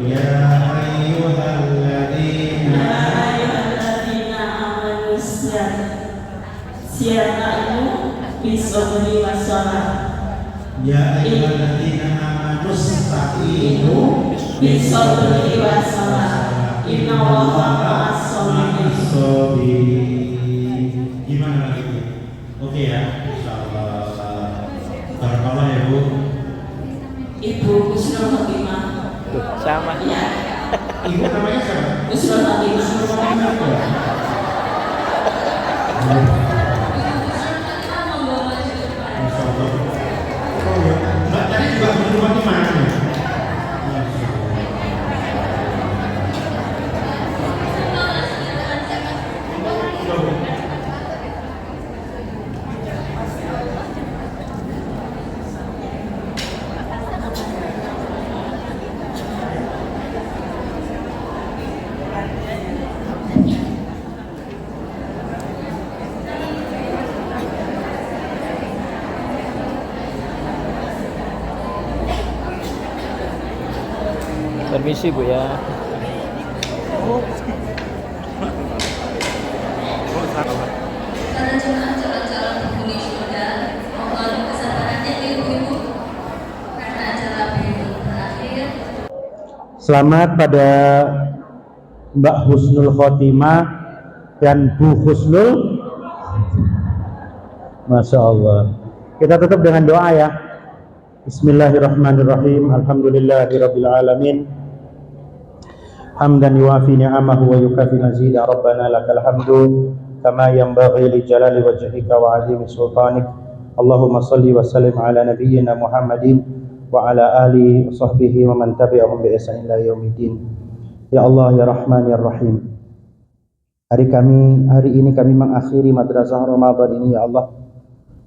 Ya ayyuhalladzina
amanusia ta'inu bisodri wassalah.
Ya ayyuhalladzina amanu ista'inu
bisodri wassalah innallaha ma'as-sabirin.
Gimana lagi Bu? Oke ya, insyaallah. Barakallah ya Bu.
Ibu Husnul Khotimah.
Sama.
Ya,
Ibu namanya siapa?
Husnul Khotimah.
Mbak tadi juga berubah di mana?
Permisi Bu ya.
Para jemaah calon-calon penghuni surga, mohon kesabarannya ibu-ibu karena acara belum berakhir.
Selamat pada Mbak Husnul Khotimah dan Bu Husnul. Masya Allah. Kita tutup dengan doa ya. Bismillahirrahmanirrahim. Alhamdulillahirabbil alamin. Hamdan yuwafi ni'amahu wa yukafi mazida. Rabbana lakal hamdu kama yanbaghi li jalali wajhika wa 'azimi sultanik. Allahumma shalli wa sallim ala nabiyyina Muhammadin wa ala alihi wa sahbihi wa man tabi'ahum bi ihsan ila yaumiddin. Ya Allah ya Rahman ya Rahim. Hari ini kami mengakhiri madrasah Ramadan ini ya Allah.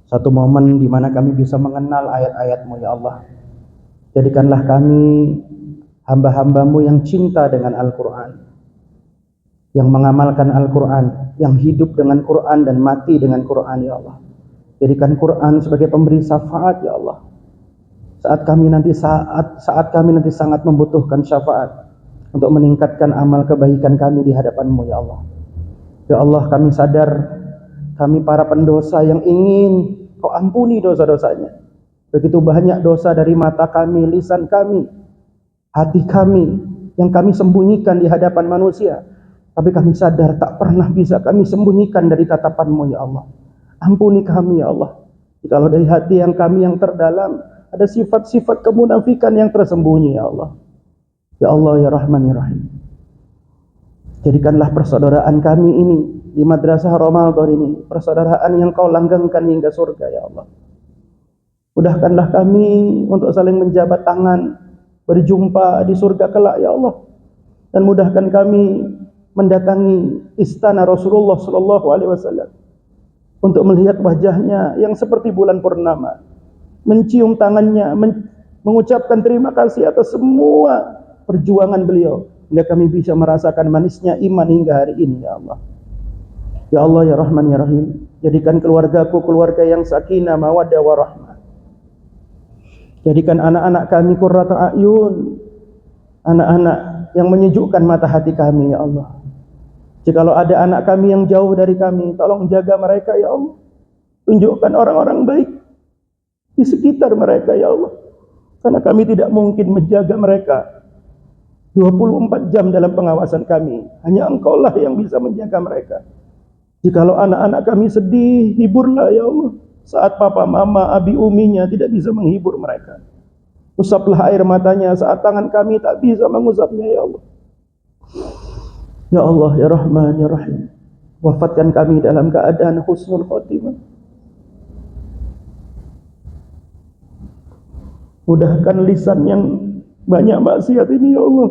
Satu momen di mana kami bisa mengenal ayat-ayat-Mu ya Allah. Jadikanlah kami hamba-hamba-Mu yang cinta dengan Al-Quran, yang mengamalkan Al-Quran, yang hidup dengan Quran dan mati dengan Quran ya Allah. Jadikan Quran sebagai pemberi syafaat ya Allah. Saat kami nanti sangat membutuhkan syafaat untuk meningkatkan amal kebaikan kami di hadapan-Mu ya Allah. Ya Allah, kami sadar kami para pendosa yang ingin Kau ampuni dosa-dosanya. Begitu banyak dosa dari mata kami, lisan kami, hati kami yang kami sembunyikan di hadapan manusia. Tapi kami sadar tak pernah bisa kami sembunyikan dari tatapan-Mu ya Allah. Ampuni kami ya Allah. Kalau dari hati yang kami yang terdalam ada sifat-sifat kemunafikan yang tersembunyi ya Allah. Ya Allah ya Rahman ya Rahim. Jadikanlah persaudaraan kami ini di madrasah Ramadan ini persaudaraan yang Kau langgengkan hingga surga ya Allah. Mudahkanlah kami untuk saling menjabat tangan berjumpa di surga kelak ya Allah. Dan mudahkan kami mendatangi istana Rasulullah sallallahu alaihi wasallam untuk melihat wajahnya yang seperti bulan purnama, mencium tangannya, mengucapkan terima kasih atas semua perjuangan beliau hingga kami bisa merasakan manisnya iman hingga hari ini ya Allah. Ya Allah ya Rahman ya Rahim, jadikan keluargaku keluarga yang sakinah, mawaddah warahmah. Jadikan anak-anak kami qurrata a'yun, anak-anak yang menyejukkan mata hati kami ya Allah. Jikalau ada anak kami yang jauh dari kami, tolong jaga mereka ya Allah. Tunjukkan orang-orang baik di sekitar mereka ya Allah. Karena kami tidak mungkin menjaga mereka 24 jam dalam pengawasan kami. Hanya Engkau lah yang bisa menjaga mereka. Jikalau anak-anak kami sedih, hiburlah ya Allah. Saat papa, mama, abi, uminya tidak bisa menghibur mereka. Usaplah air matanya saat tangan kami tak bisa mengusapnya ya Allah. Ya Allah ya Rahman ya Rahim, wafatkan kami dalam keadaan husnul khotimah. Mudahkan lisan yang banyak maksiat ini ya Allah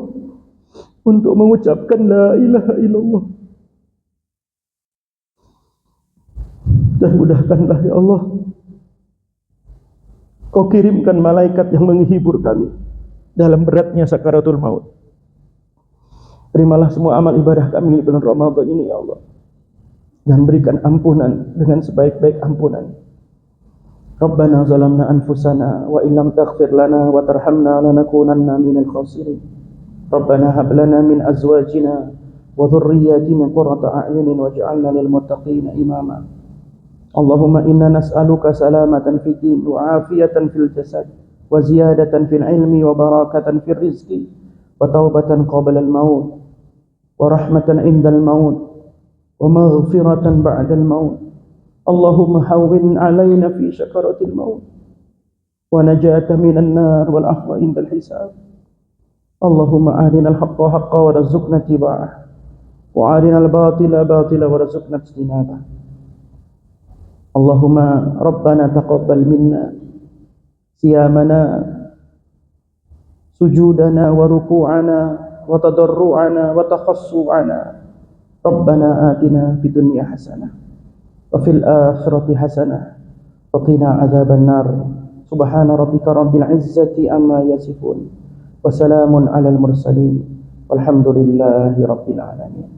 untuk mengucapkan la ilaha illallah. Dan mudahkanlah ya Allah, Kau kirimkan malaikat yang menghibur kami dalam beratnya sakaratul maut. Terimalah semua amal ibadah kami di bulan Ramadan ini ya Allah, dan berikan ampunan dengan sebaik-baik ampunan. Rabbana zalamna anfusana wa illam taghfir lana wa tarhamna lanakunanna minal khasirin. Rabbana hab lana min azwajina wa dhurriyyatina qurrata a'yunin waj'alna lil muttaqina imama. Allahumma inna nas'aluka salamatan fid din wa afiyatan fil jasad wa ziyadatan fil ilmi wa barakatan fil rizqi wa taubatan qabla al maut wa rahmatan indal maut wa maghfiratan ba'dal maut. Allahumma hawwin 'alaina fi sakaratil maut wa najata minan nar wal afwa indal hisab. Allahumma arinal haqqa haqqan warzuqna ittiba'ah wa arinal batila batila warzuqna ijtinabah. Allahumma rabbana taqabbal minna siyamana sujudana wa ruku'ana wa tadarru'ana wa takhassu'ana. Rabbana atina fid dunya hasanah wa fil akhirati hasanah wa qina adzaban nar. Subhana rabbika rabbil izzati amma yasifun wa salamun alal mursalin walhamdulillahi rabbil alamin.